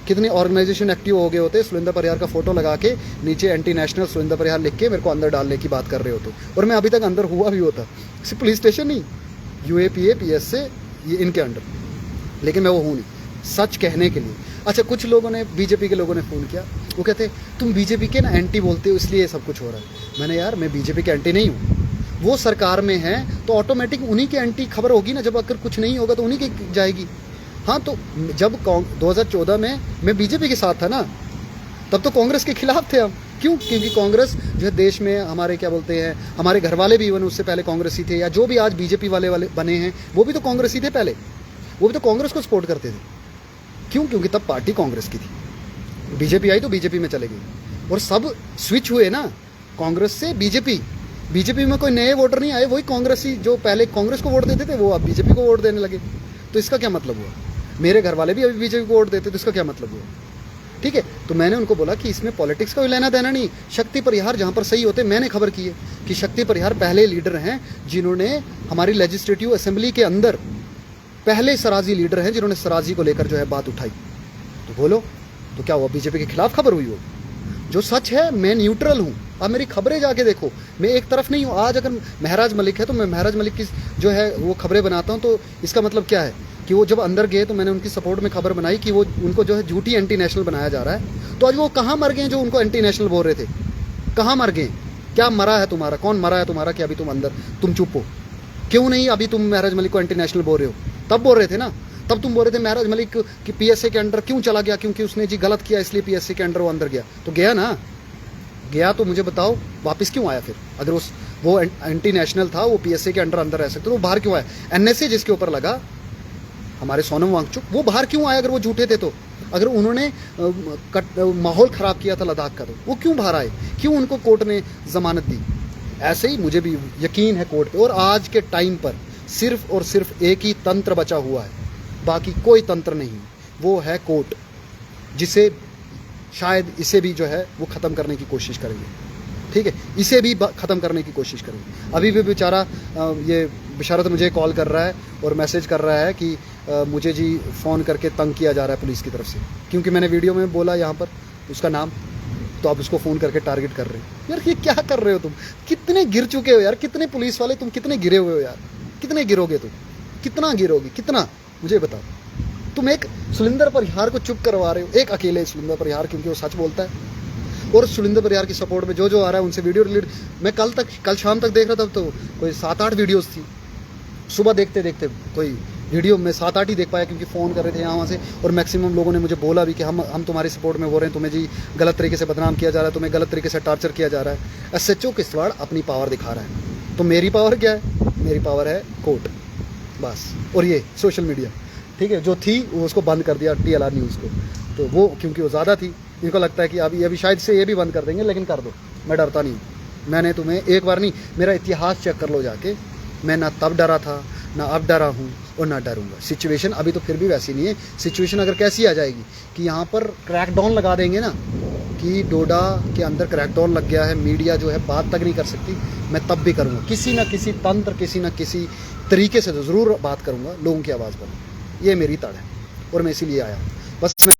कितनी ऑर्गेनाइजेशन एक्टिव हो गए होते, सुरेंद्र परिहार का फोटो लगा के नीचे एंटी नेशनल सुरेंद्र परिहार लिख के मेरे को अंदर डालने की बात कर रहे होते, और मैं अभी तक अंदर हुआ भी होता, सिर्फ पुलिस स्टेशन नहीं, UAPA PSA ये इनके अंडर, लेकिन मैं वो हूँ नहीं, सच कहने के लिए। अच्छा, कुछ लोगों ने, बीजेपी के लोगों ने फ़ोन किया, वो कहते तुम बीजेपी के ना एंटी बोलते हो इसलिए ये सब कुछ हो रहा है। मैंने यार, मैं बीजेपी के एंटी नहीं हूँ, वो सरकार में है तो ऑटोमेटिक उन्हीं के एंटी खबर होगी ना, जब अगर कुछ नहीं होगा तो उन्हीं की जाएगी। हाँ, तो जब 2014 में मैं बीजेपी के साथ था ना, तब तो कांग्रेस के खिलाफ थे हम। क्यों? क्योंकि कांग्रेस जो है देश में, हमारे क्या बोलते हैं, हमारे घर वाले भी इवन उससे पहले कांग्रेसी थे, या जो भी आज बीजेपी वाले बने हैं वो भी तो कांग्रेसी थे पहले, वो भी तो कांग्रेस को सपोर्ट करते थे। क्यों? क्योंकि तब पार्टी कांग्रेस की थी, बीजेपी आई तो बीजेपी में चले गई, और सब स्विच हुए ना कांग्रेस से बीजेपी में कोई नए वोटर नहीं आए, वही कांग्रेसी जो पहले कांग्रेस को वोट देते थे वो अब बीजेपी को वोट देने लगे। तो इसका क्या मतलब हुआ? मेरे घर वाले भी अभी बीजेपी को वोट देते, तो इसका क्या मतलब हुआ? ठीक है, तो मैंने उनको बोला कि इसमें पॉलिटिक्स का कोई लेना देना नहीं। शक्ति परिहार जहाँ पर सही होते, मैंने खबर की है कि शक्ति परिहार पहले लीडर हैं जिन्होंने हमारी लेजिस्लेटिव असेंबली के अंदर, पहले सराजी लीडर हैं जिन्होंने सराजी को लेकर जो है बात उठाई। तो बोलो, तो क्या हुआ, बीजेपी के खिलाफ खबर हुई हो? जो सच है, मैं न्यूट्रल हूँ। अब मेरी खबरें जाके देखो, मैं एक तरफ नहीं हूँ। आज अगर महराज मलिक है तो मैं महराज मलिक की जो है वो खबरें बनाता हूँ, तो इसका मतलब क्या है कि वो जब अंदर गए तो मैंने उनकी सपोर्ट में खबर बनाई कि वो उनको जो है झूठी एंटी नेशनल बनाया जा रहा है। तो आज वो कहाँ मर गए जो उनको एंटी नेशनल बोल रहे थे? कहाँ मर गए? क्या मरा है तुम्हारा? कौन मरा है तुम्हारा कि अभी तुम अंदर तुम चुप हो? क्यों नहीं अभी तुम महराज मलिक को एंटी नेशनल बोल रहे हो? तब बोल रहे थे ना, तब तुम बोल रहे थे महराज मलिक कि PSA के अंडर क्यों चला गया, क्योंकि उसने जी गलत किया इसलिए PSA के अंडर वो अंदर गया। तो गया ना, गया तो मुझे बताओ वापस क्यों आया फिर? अगर वो एंटी नेशनल था, वो PSA के अंदर रह सकते, तो वो बाहर क्यों आया? NSA जिसके ऊपर लगा, हमारे सोनम वांगचुक, वो बाहर क्यों आया अगर वो झूठे थे तो? अगर उन्होंने माहौल ख़राब किया था लद्दाख का, तो वो क्यों बाहर आए, क्यों उनको कोर्ट ने ज़मानत दी? ऐसे ही मुझे भी यकीन है कोर्ट पे। और आज के टाइम पर सिर्फ और सिर्फ एक ही तंत्र बचा हुआ है, बाकी कोई तंत्र नहीं, वो है कोर्ट, जिसे शायद इसे भी जो है वो ख़त्म करने की कोशिश करेंगे। ठीक है, इसे भी ख़त्म करने की कोशिश करेंगे। अभी भी बेचारा ये बिशारत मुझे कॉल कर रहा है और मैसेज कर रहा है कि मुझे जी फ़ोन करके तंग किया जा रहा है पुलिस की तरफ से, क्योंकि मैंने वीडियो में बोला यहाँ पर उसका नाम, तो आप उसको फ़ोन करके टारगेट कर रहे हो। यार ये क्या कर रहे हो तुम? कितने गिर चुके हो यार, कितने पुलिस वाले तुम कितने गिरे हुए हो यार, कितने गिरोगे तुम, कितना गिरोगे, कितना, मुझे बताओ। तुम एक सुलिंदर परिहार को चुप करवा रहे हो, एक अकेले सुलिंदर परिहार, क्योंकि वो सच बोलता है। और सुलिंदर परिहार की सपोर्ट में जो जो आ रहा है उनसे वीडियो डिलीट, मैं कल शाम तक देख रहा था, तो कोई 7-8 वीडियोस थी। सुबह देखते देखते कोई वीडियो में 7-8 ही देख पाया, क्योंकि फ़ोन कर रहे थे यहाँ वहाँ से। और मैक्सिमम लोगों ने मुझे बोला भी कि हम तुम्हारी सपोर्ट में हो रहे हैं, तुम्हें जी गलत तरीके से बदनाम किया जा रहा है, तुम्हें गलत तरीके से टॉर्चर किया जा रहा है। SHO किश्तवाड़ अपनी पावर दिखा रहा है, तो मेरी पावर क्या है? मेरी पावर है कोर्ट, बस। और ये सोशल मीडिया, ठीक है, जो थी वो उसको बंद कर दिया, TLR न्यूज़ को। तो वो क्योंकि वो ज़्यादा थी, इनको लगता है कि अभी शायद से ये भी बंद कर देंगे, लेकिन कर दो, मैं डरता नहीं हूँ। मैंने तुम्हें एक बार नहीं, मेरा इतिहास चेक कर लो जाके, मैं ना तब डरा था, ना अब डरा हूँ और ना डरूंगा। सिचुएशन अभी तो फिर भी वैसी नहीं है। सिचुएशन अगर कैसी आ जाएगी कि यहाँ पर क्रैकडाउन लगा देंगे ना, कि डोडा के अंदर क्रैकडाउन लग गया है, मीडिया जो है बात तक नहीं कर सकती, मैं तब भी करूँगा, किसी ना किसी तंत्र, किसी ना किसी तरीके से ज़रूर बात करूँगा लोगों की आवाज़ पर। ये मेरी तड़ है और मैं इसीलिए आया हूँ। बस मैं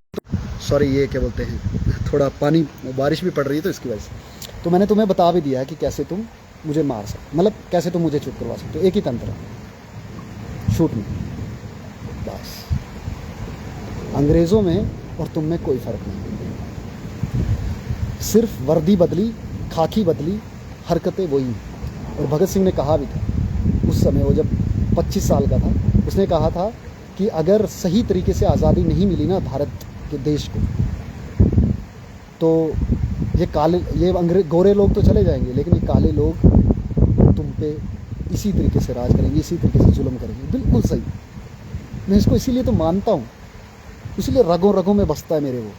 सॉरी, ये क्या बोलते हैं, थोड़ा पानी, बारिश भी पड़ रही है तो इसकी वजह से। तो मैंने तुम्हें बता भी दिया है कि कैसे तुम मुझे मार सकते, मतलब कैसे तुम मुझे चुप करवा सकते हो। एक ही तंत्र है, शूट में, बस। अंग्रेज़ों में और तुम में कोई फ़र्क नहीं, सिर्फ वर्दी बदली, खाकी बदली, हरकतें वही। और भगत सिंह ने कहा भी था उस समय, वो जब 25 साल का था, उसने कहा था कि अगर सही तरीके से आज़ादी नहीं मिली ना भारत के देश को, तो ये गोरे लोग तो चले जाएंगे, लेकिन ये काले लोग तुम पे इसी तरीके से राज करेंगे, इसी तरीके से जुल्म करेंगे। बिल्कुल सही, मैं इसको इसीलिए तो मानता हूँ, इसीलिए रगों रगों में बसता है मेरे वो,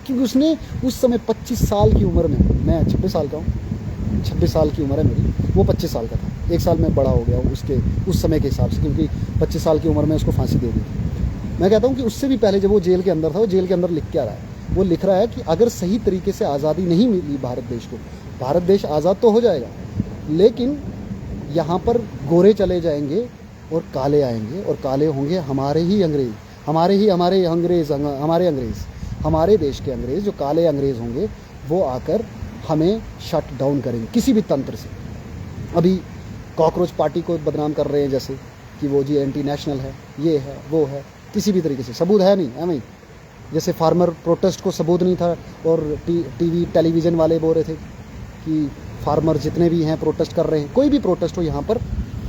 क्योंकि उसने उस समय 25 साल की उम्र में, मैं 26 साल का हूँ, 26 साल की उम्र है मेरी, वो 25 साल का था। 1 साल में बड़ा हो गया हूँ उसके उस समय के हिसाब से, क्योंकि 25 साल की उम्र में उसको फांसी दे दी थी। मैं कहता हूँ कि उससे भी पहले जब वो जेल के अंदर था, वो जेल के अंदर लिख क्या रहा है? वो लिख रहा है कि अगर सही तरीके से आज़ादी नहीं मिली भारत देश को, भारत देश आज़ाद तो हो जाएगा, लेकिन यहाँ पर गोरे चले जाएंगे और काले आएंगे, और काले होंगे हमारे अंग्रेज़, हमारे देश के अंग्रेज़, जो काले अंग्रेज़ होंगे, वो आकर हमें शट डाउन करेंगे किसी भी तंत्र से। अभी कॉकरोच पार्टी को बदनाम कर रहे हैं, जैसे कि वो जी एंटी नेशनल है, ये है, वो है, किसी भी तरीके से सबूत है नहीं, है नहीं। जैसे फार्मर प्रोटेस्ट को सबूत नहीं था, और टेलीविज़न वाले बोल रहे थे कि फार्मर जितने भी हैं प्रोटेस्ट कर रहे हैं, कोई भी प्रोटेस्ट हो यहाँ पर,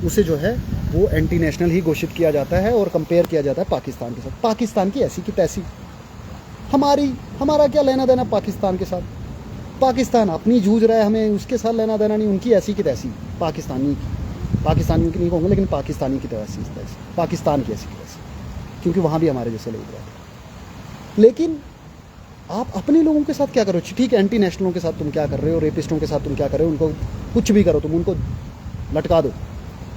उसे जो है वो एंटी नेशनल ही घोषित किया जाता है और कंपेयर किया जाता है पाकिस्तान के साथ। पाकिस्तान की ऐसी की तैसी, हमारा क्या लेना देना पाकिस्तान के साथ? पाकिस्तान अपनी जूझ रहा है, हमें उसके साथ लेना देना नहीं। उनकी ऐसी की तैसी, पाकिस्तानी की नहीं कहूँगा, लेकिन पाकिस्तानी की तैसी, पाकिस्तान की ऐसी की तैसी, क्योंकि वहाँ भी हमारे जैसे लोग रहते। लेकिन आप अपने लोगों के साथ क्या करो? ठीक है, एंटी नेशनलों के साथ तुम क्या कर रहे हो, रेपिस्टों के साथ तुम क्या कर रहे हो, उनको कुछ भी करो, तुम उनको लटका दो,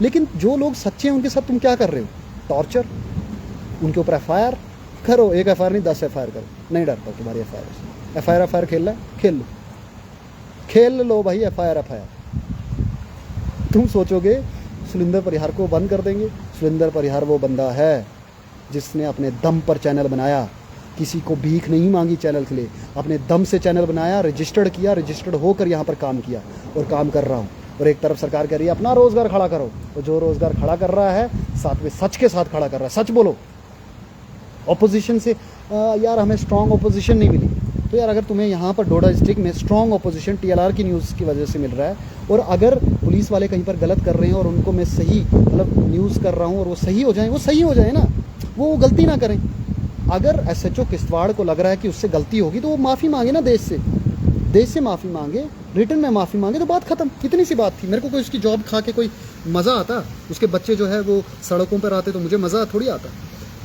लेकिन जो लोग सच्चे हैं उनके साथ तुम क्या कर रहे हो? टॉर्चर, उनके ऊपर FIR करो, 1 FIR नहीं 10 FIR करो, नहीं डरता तुम्हारी FIR खेलना है, खेल लो भाई, FIR। तुम सोचोगे सुलिंदर परिहार को बंद कर देंगे? सुलिंदर परिहार वो बंदा है जिसने अपने दम पर चैनल बनाया, किसी को भीख नहीं मांगी चैनल के लिए, अपने दम से चैनल बनाया, रजिस्टर्ड किया, रजिस्टर्ड होकर यहाँ पर काम किया और काम कर रहा हूँ। और एक तरफ सरकार कह रही है अपना रोज़गार खड़ा करो, और जो रोज़गार खड़ा कर रहा है साथ में सच के साथ खड़ा कर रहा है। सच बोलो। ऑपोजिशन से यार हमें स्ट्रॉन्ग ऑपोजिशन नहीं मिली, तो यार अगर तुम्हें यहाँ पर डोडा डिस्ट्रिक्ट में स्ट्रॉन्ग ऑपोजिशन TLR की न्यूज़ की वजह से मिल रहा है, और अगर पुलिस वाले कहीं पर गलत कर रहे हैं और उनको मैं सही मतलब न्यूज़ कर रहा हूँ और वो सही हो जाए ना, वो गलती ना करें। अगर SHO किश्तवाड़ को लग रहा है कि उससे गलती होगी, तो वो माफ़ी मांगे ना, देश से माफ़ी मांगे, रिटर्न में माफ़ी मांगे, तो बात ख़त्म। इतनी सी बात थी। मेरे को कोई उसकी जॉब खा के कोई मज़ा आता? उसके बच्चे जो है वो सड़कों पर आते तो मुझे मज़ा थोड़ी आता।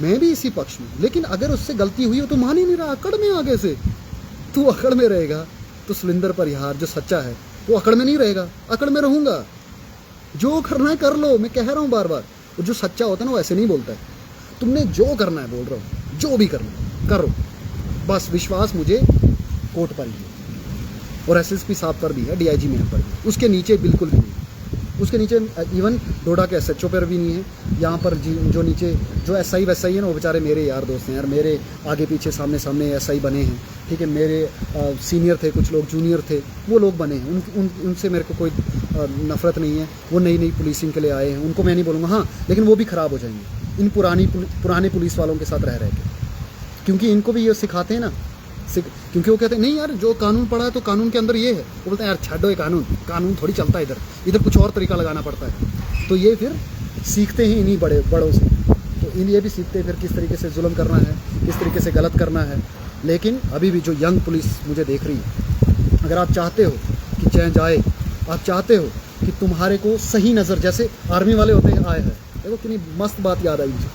मैं भी इसी पक्ष में, लेकिन अगर उससे गलती हुई हो तो मान ही नहीं रहा, अकड़ में आगे से तू अकड़ में रहेगा तो सुलिंदर परिहार जो सच्चा है वो अकड़ में नहीं रहेगा, अकड़ में रहूँगा। जो करना है कर लो, मैं कह रहा हूँ बार बार। और जो सच्चा होता है ना वो ऐसे नहीं बोलता है, तुमने जो करना है बोल रहा हूँ, जो भी करना है करो, बस विश्वास मुझे कोर्ट पर ही है और एसएसपी साहब पर भी है, डीआईजी मैम पर भी, उसके नीचे बिल्कुल भी नहीं, उसके नीचे इवन डोडा के एसएचओ पर भी नहीं है। यहाँ पर जो नीचे जो एसआई वैसाई है ना वो बेचारे मेरे यार दोस्त हैं यार, मेरे आगे पीछे सामने सामने एसआई बने हैं, ठीक है, मेरे सीनियर थे, कुछ लोग जूनियर थे, वो लोग बने हैं, उनसे मेरे को कोई नफरत नहीं है। वो नई नई पुलिसिंग के लिए आए हैं, उनको मैं नहीं बोलूँगा हाँ, लेकिन वो भी ख़राब हो जाएंगे इन पुराने पुलिस वालों के साथ रह के, क्योंकि इनको भी ये सिखाते हैं ना, क्योंकि वो कहते हैं नहीं यार जो कानून पढ़ा है तो कानून के अंदर ये है, वो बोलते हैं यार छाड़ो ये कानून थोड़ी चलता है, इधर कुछ और तरीका लगाना पड़ता है। तो ये फिर सीखते हैं इन्हीं बड़ों से, तो ये भी सीखते हैं फिर किस तरीके से जुल्म करना है, किस तरीके से गलत करना है। लेकिन अभी भी जो यंग पुलिस मुझे देख रही है, अगर आप चाहते हो कि चेंज आए, आप चाहते हो कि तुम्हारे को सही नज़र, जैसे आर्मी वाले होते हैं, आए हैं, देखो कितनी मस्त बात याद आई मुझे,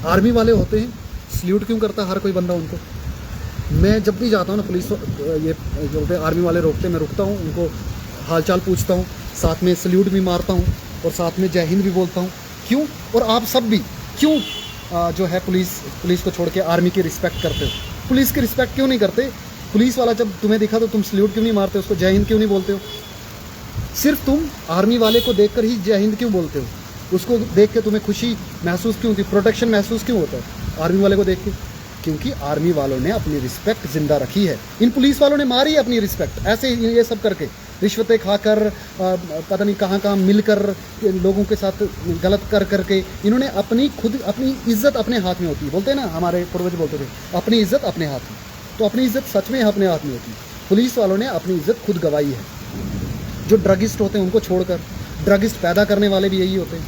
आर्मी वाले होते हैं, सल्यूट क्यों करता है हर कोई बंदा उनको। मैं जब भी जाता हूँ ना पुलिस, ये जो होते हैं आर्मी वाले रोकते, मैं रुकता हूँ, उनको हालचाल पूछता हूँ, साथ में सल्यूट भी मारता हूँ और साथ में जय हिंद भी बोलता हूँ। क्यों? और आप सब भी क्यों जो है पुलिस को छोड़ के आर्मी की रिस्पेक्ट करते हो? पुलिस की रिस्पेक्ट क्यों नहीं करते? पुलिस वाला जब तुम्हें दिखा तो तुम सल्यूट क्यों नहीं मारते, उसको जय हिंद क्यों नहीं बोलते हो? सिर्फ तुम आर्मी वाले को देखकर ही जय हिंद क्यों बोलते हो? उसको देख के तुम्हें खुशी महसूस क्यों होती, प्रोटेक्शन महसूस क्यों होता है आर्मी वाले को देख के? क्योंकि आर्मी वालों ने अपनी रिस्पेक्ट जिंदा रखी है। इन पुलिस वालों ने मारी है अपनी रिस्पेक्ट, ऐसे ये सब करके, रिश्वतें खाकर, पता नहीं कहाँ मिलकर लोगों के साथ गलत करके इन्होंने अपनी इज्जत अपने हाथ में होती है। बोलते हैं ना, हमारे पूर्वज बोलते थे अपनी इज्जत अपने हाथ में, तो अपनी इज्जत सच में अपने हाथ में होती है। पुलिस वालों ने अपनी इज्जत खुद गंवाई है। जो ड्रगिस्ट होते हैं उनको छोड़कर, ड्रगिस्ट पैदा करने वाले भी यही होते हैं।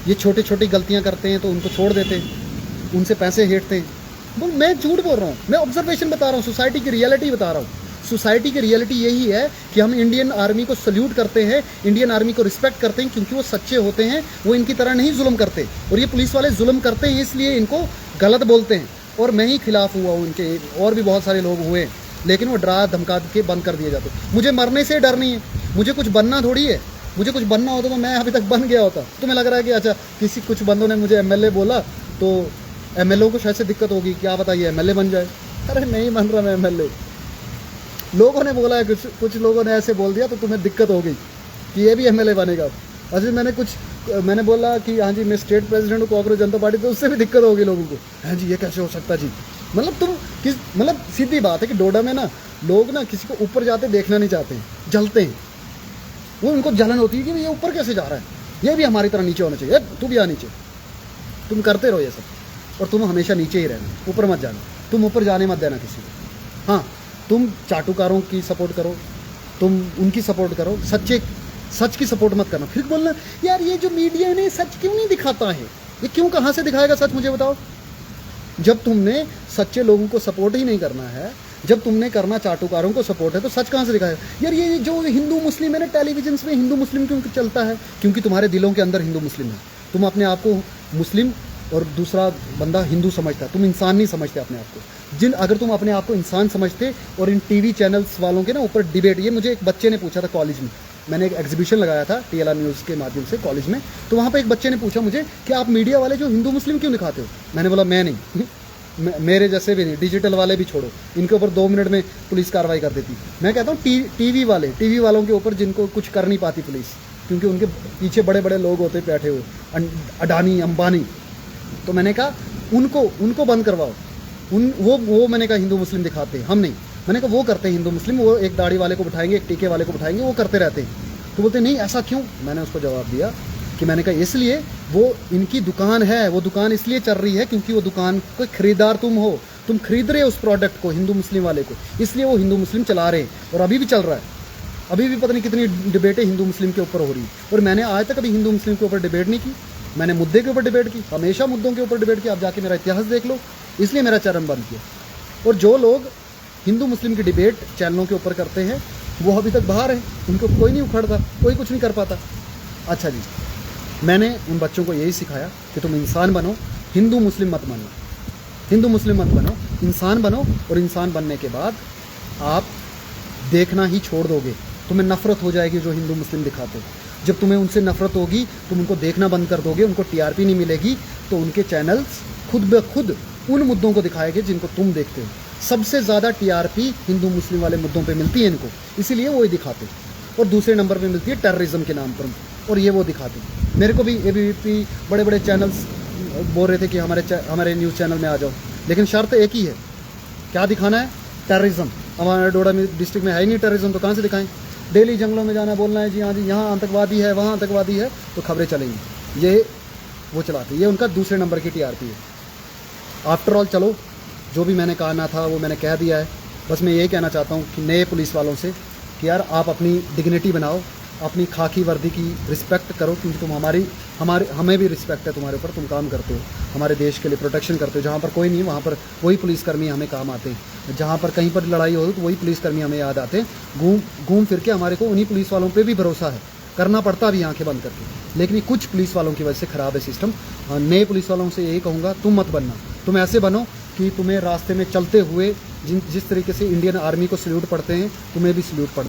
ये छोटी छोटी गलतियाँ करते हैं तो उनको छोड़ देते हैं, उनसे पैसे हेठते हैं। बोल, मैं झूठ बोल रहा हूँ, मैं ऑब्जर्वेशन बता रहा हूँ, सोसाइटी की रियलिटी बता रहा हूँ। सोसाइटी की रियलिटी यही है कि हम इंडियन आर्मी को सल्यूट करते हैं, इंडियन आर्मी को रिस्पेक्ट करते हैं, क्योंकि वो सच्चे होते हैं, वो इनकी तरह नहीं जुल्म करते। और ये पुलिस वाले जुल्म करते हैं, इसलिए इनको गलत बोलते हैं। और मैं ही खिलाफ हुआ हूँ इनके, और भी बहुत सारे लोग हुए, लेकिन वो डरा धमका के बंद कर दिए जाते। मुझे मरने से डर नहीं है, मुझे कुछ बनना थोड़ी है। मुझे कुछ बनना होता तो मैं अभी तक बन गया होता। तुम्हें लग रहा है कि अच्छा कुछ बंदों ने मुझे एमएलए बोला तो एमएलए को शायद से दिक्कत होगी, क्या बताइए एमएलए बन जाए। अरे नहीं बन रहा मैं एमएलए, लोगों ने बोला है, कुछ लोगों ने ऐसे बोल दिया तो तुम्हें दिक्कत होगी कि ये भी एमएलए बनेगा। अजय मैंने बोला कि हाँ जी मैं स्टेट प्रेसिडेंट हूँ कांग्रेस जनता पार्टी, तो उससे भी दिक्कत होगी लोगों को। हाँ जी ये कैसे हो सकता जी, मतलब सीधी बात है कि डोडा में ना लोग ना किसी को ऊपर जाते देखना नहीं चाहते हैं, जलते हैं। वो उनको जलन होती है कि ये ऊपर कैसे जा रहा है, ये भी हमारी तरह नीचे होना चाहिए, तू भी आ नीचे। तुम करते रहो ये सब, और तुम हमेशा नीचे ही रहना, ऊपर मत जाना। तुम ऊपर जाने मत देना किसी को। हाँ, तुम चाटुकारों की सपोर्ट करो, तुम उनकी सपोर्ट करो, सच की सपोर्ट मत करना। फिर बोलना यार ये जो मीडिया ने सच क्यों नहीं दिखाता है, ये क्यों, कहाँ से दिखाएगा सच, मुझे बताओ। जब तुमने सच्चे लोगों को सपोर्ट ही नहीं करना है, जब तुमने करना चाटुकारों को सपोर्ट है, तो सच कहाँ से दिखाएगा? यार ये जो हिंदू मुस्लिम है ना, टेलीविजन में हिंदू मुस्लिम क्यों चलता है? क्योंकि तुम्हारे दिलों के अंदर हिंदू मुस्लिम है। तुम अपने आप को मुस्लिम और दूसरा बंदा हिंदू समझता है, तुम इंसान नहीं समझते अपने आप को। अगर तुम अपने आप को इंसान समझते, और इन टीवी चैनल्स वालों के ना ऊपर डिबेट, ये मुझे एक बच्चे ने पूछा था कॉलेज में, मैंने एक एग्जीबिशन लगाया था टीएलआर न्यूज़ के माध्यम से कॉलेज में, तो वहाँ पर एक बच्चे ने पूछा मुझे कि आप मीडिया वाले जो हिंदू मुस्लिम क्यों दिखाते हो? मैंने बोला मैं नहीं मेरे जैसे भी नहीं, डिजिटल वाले भी छोड़ो, इनके ऊपर 2 मिनट में पुलिस कार्रवाई कर देती। मैं कहता हूँ टीवी वालों के ऊपर जिनको कुछ कर नहीं पाती पुलिस, क्योंकि उनके पीछे बड़े बड़े लोग होते बैठे हुए, अडानी अंबानी। तो मैंने कहा उनको बंद करवाओ। वो मैंने कहा हिंदू मुस्लिम दिखाते हैं, हम नहीं। मैंने कहा वो करते हैं हिंदू मुस्लिम, वो एक दाढ़ी वाले को बिठाएंगे, एक टीके वाले को बिठाएंगे, वो करते रहते हैं। तो बोलते नहीं ऐसा क्यों? मैंने उसको जवाब दिया कि मैंने कहा इसलिए वो इनकी दुकान है, वो दुकान इसलिए चल रही है क्योंकि वो दुकान कोई खरीदार तुम हो, तुम खरीद रहे हो उस प्रोडक्ट को, हिंदू मुस्लिम वाले को, इसलिए वो हिंदू मुस्लिम चला रहे हैं। और अभी भी चल रहा है, अभी भी पता नहीं कितनी डिबेटें हिंदू मुस्लिम के ऊपर हो रही है। और मैंने आज तक अभी हिंदू मुस्लिम के ऊपर डिबेट नहीं की, मैंने मुद्दे के ऊपर डिबेट की, हमेशा मुद्दों के ऊपर डिबेट की। आप जाके मेरा इतिहास देख लो, इसलिए मेरा चैनल बंद किया। और जो लोग हिंदू मुस्लिम की डिबेट चैनलों के ऊपर करते हैं वो अभी तक बाहर हैं, उनको कोई नहीं उखड़ता, कोई कुछ नहीं कर पाता। अच्छा जी, मैंने उन बच्चों को यही सिखाया कि तुम इंसान बनो, हिंदू मुस्लिम मत बनना, हिंदू मुस्लिम मत बनो, इंसान बनो। और इंसान बनने के बाद आप देखना ही छोड़ दोगे, तुम्हें नफरत हो जाएगी जो हिंदू मुस्लिम दिखाते हो। जब तुम्हें उनसे नफरत होगी तुम उनको देखना बंद कर दोगे, उनको टीआरपी नहीं मिलेगी, तो उनके चैनल्स खुद ब खुद उन मुद्दों को दिखाएंगे जिनको तुम देखते हो। सबसे ज़्यादा टीआरपी हिंदू मुस्लिम वाले मुद्दों पे मिलती है इनको, इसीलिए वो ही दिखाते हैं। और दूसरे नंबर पे मिलती है टेररिज्म के नाम पर, और ये वो दिखाते हैं। मेरे को भी एबीवीपी बड़े बड़े चैनल्स बोल रहे थे कि हमारे न्यूज़ चैनल में आ जाओ, लेकिन शर्त एक ही है, क्या दिखाना है? टेररिज्म। हमारे डोडा डिस्ट्रिक्ट में है ही नहीं टेररिज्म, तो कहाँ से दिखाएं? डेली जंगलों में जाना, बोलना है जी हाँ जी यहाँ आतंकवादी है, वहाँ आतंकवादी है, तो खबरें चलेंगी। ये वो चलाते, ये उनका दूसरे नंबर की टीआरपी है। आफ्टर ऑल चलो, जो भी मैंने कहना था वो मैंने कह दिया है। बस मैं यही कहना चाहता हूँ कि नए पुलिस वालों से कि यार आप अपनी डिग्निटी बनाओ, अपनी खाकी वर्दी की रिस्पेक्ट करो, क्योंकि तुम हमें भी रिस्पेक्ट है तुम्हारे ऊपर, तुम काम करते हो, हमारे देश के लिए प्रोटेक्शन करते हो। जहाँ पर कोई नहीं, वहाँ पर वही पुलिसकर्मी हमें काम आते हैं। जहाँ पर कहीं पर लड़ाई हो तो वही पुलिसकर्मी हमें याद आते हैं। घूम फिर के हमारे को उन्हीं पुलिस वालों पर भी भरोसा है, करना पड़ता भी आंखें बंद करके। लेकिन ये कुछ पुलिस वालों की वजह से ख़राब है सिस्टम। नए पुलिस वालों से यही कहूँगा, तुम मत बनना, तुम ऐसे बनो कि तुम्हें रास्ते में चलते हुए जिस तरीके से इंडियन आर्मी को सल्यूट पड़ते हैं, तुम्हें भी सल्यूट पड़ता है।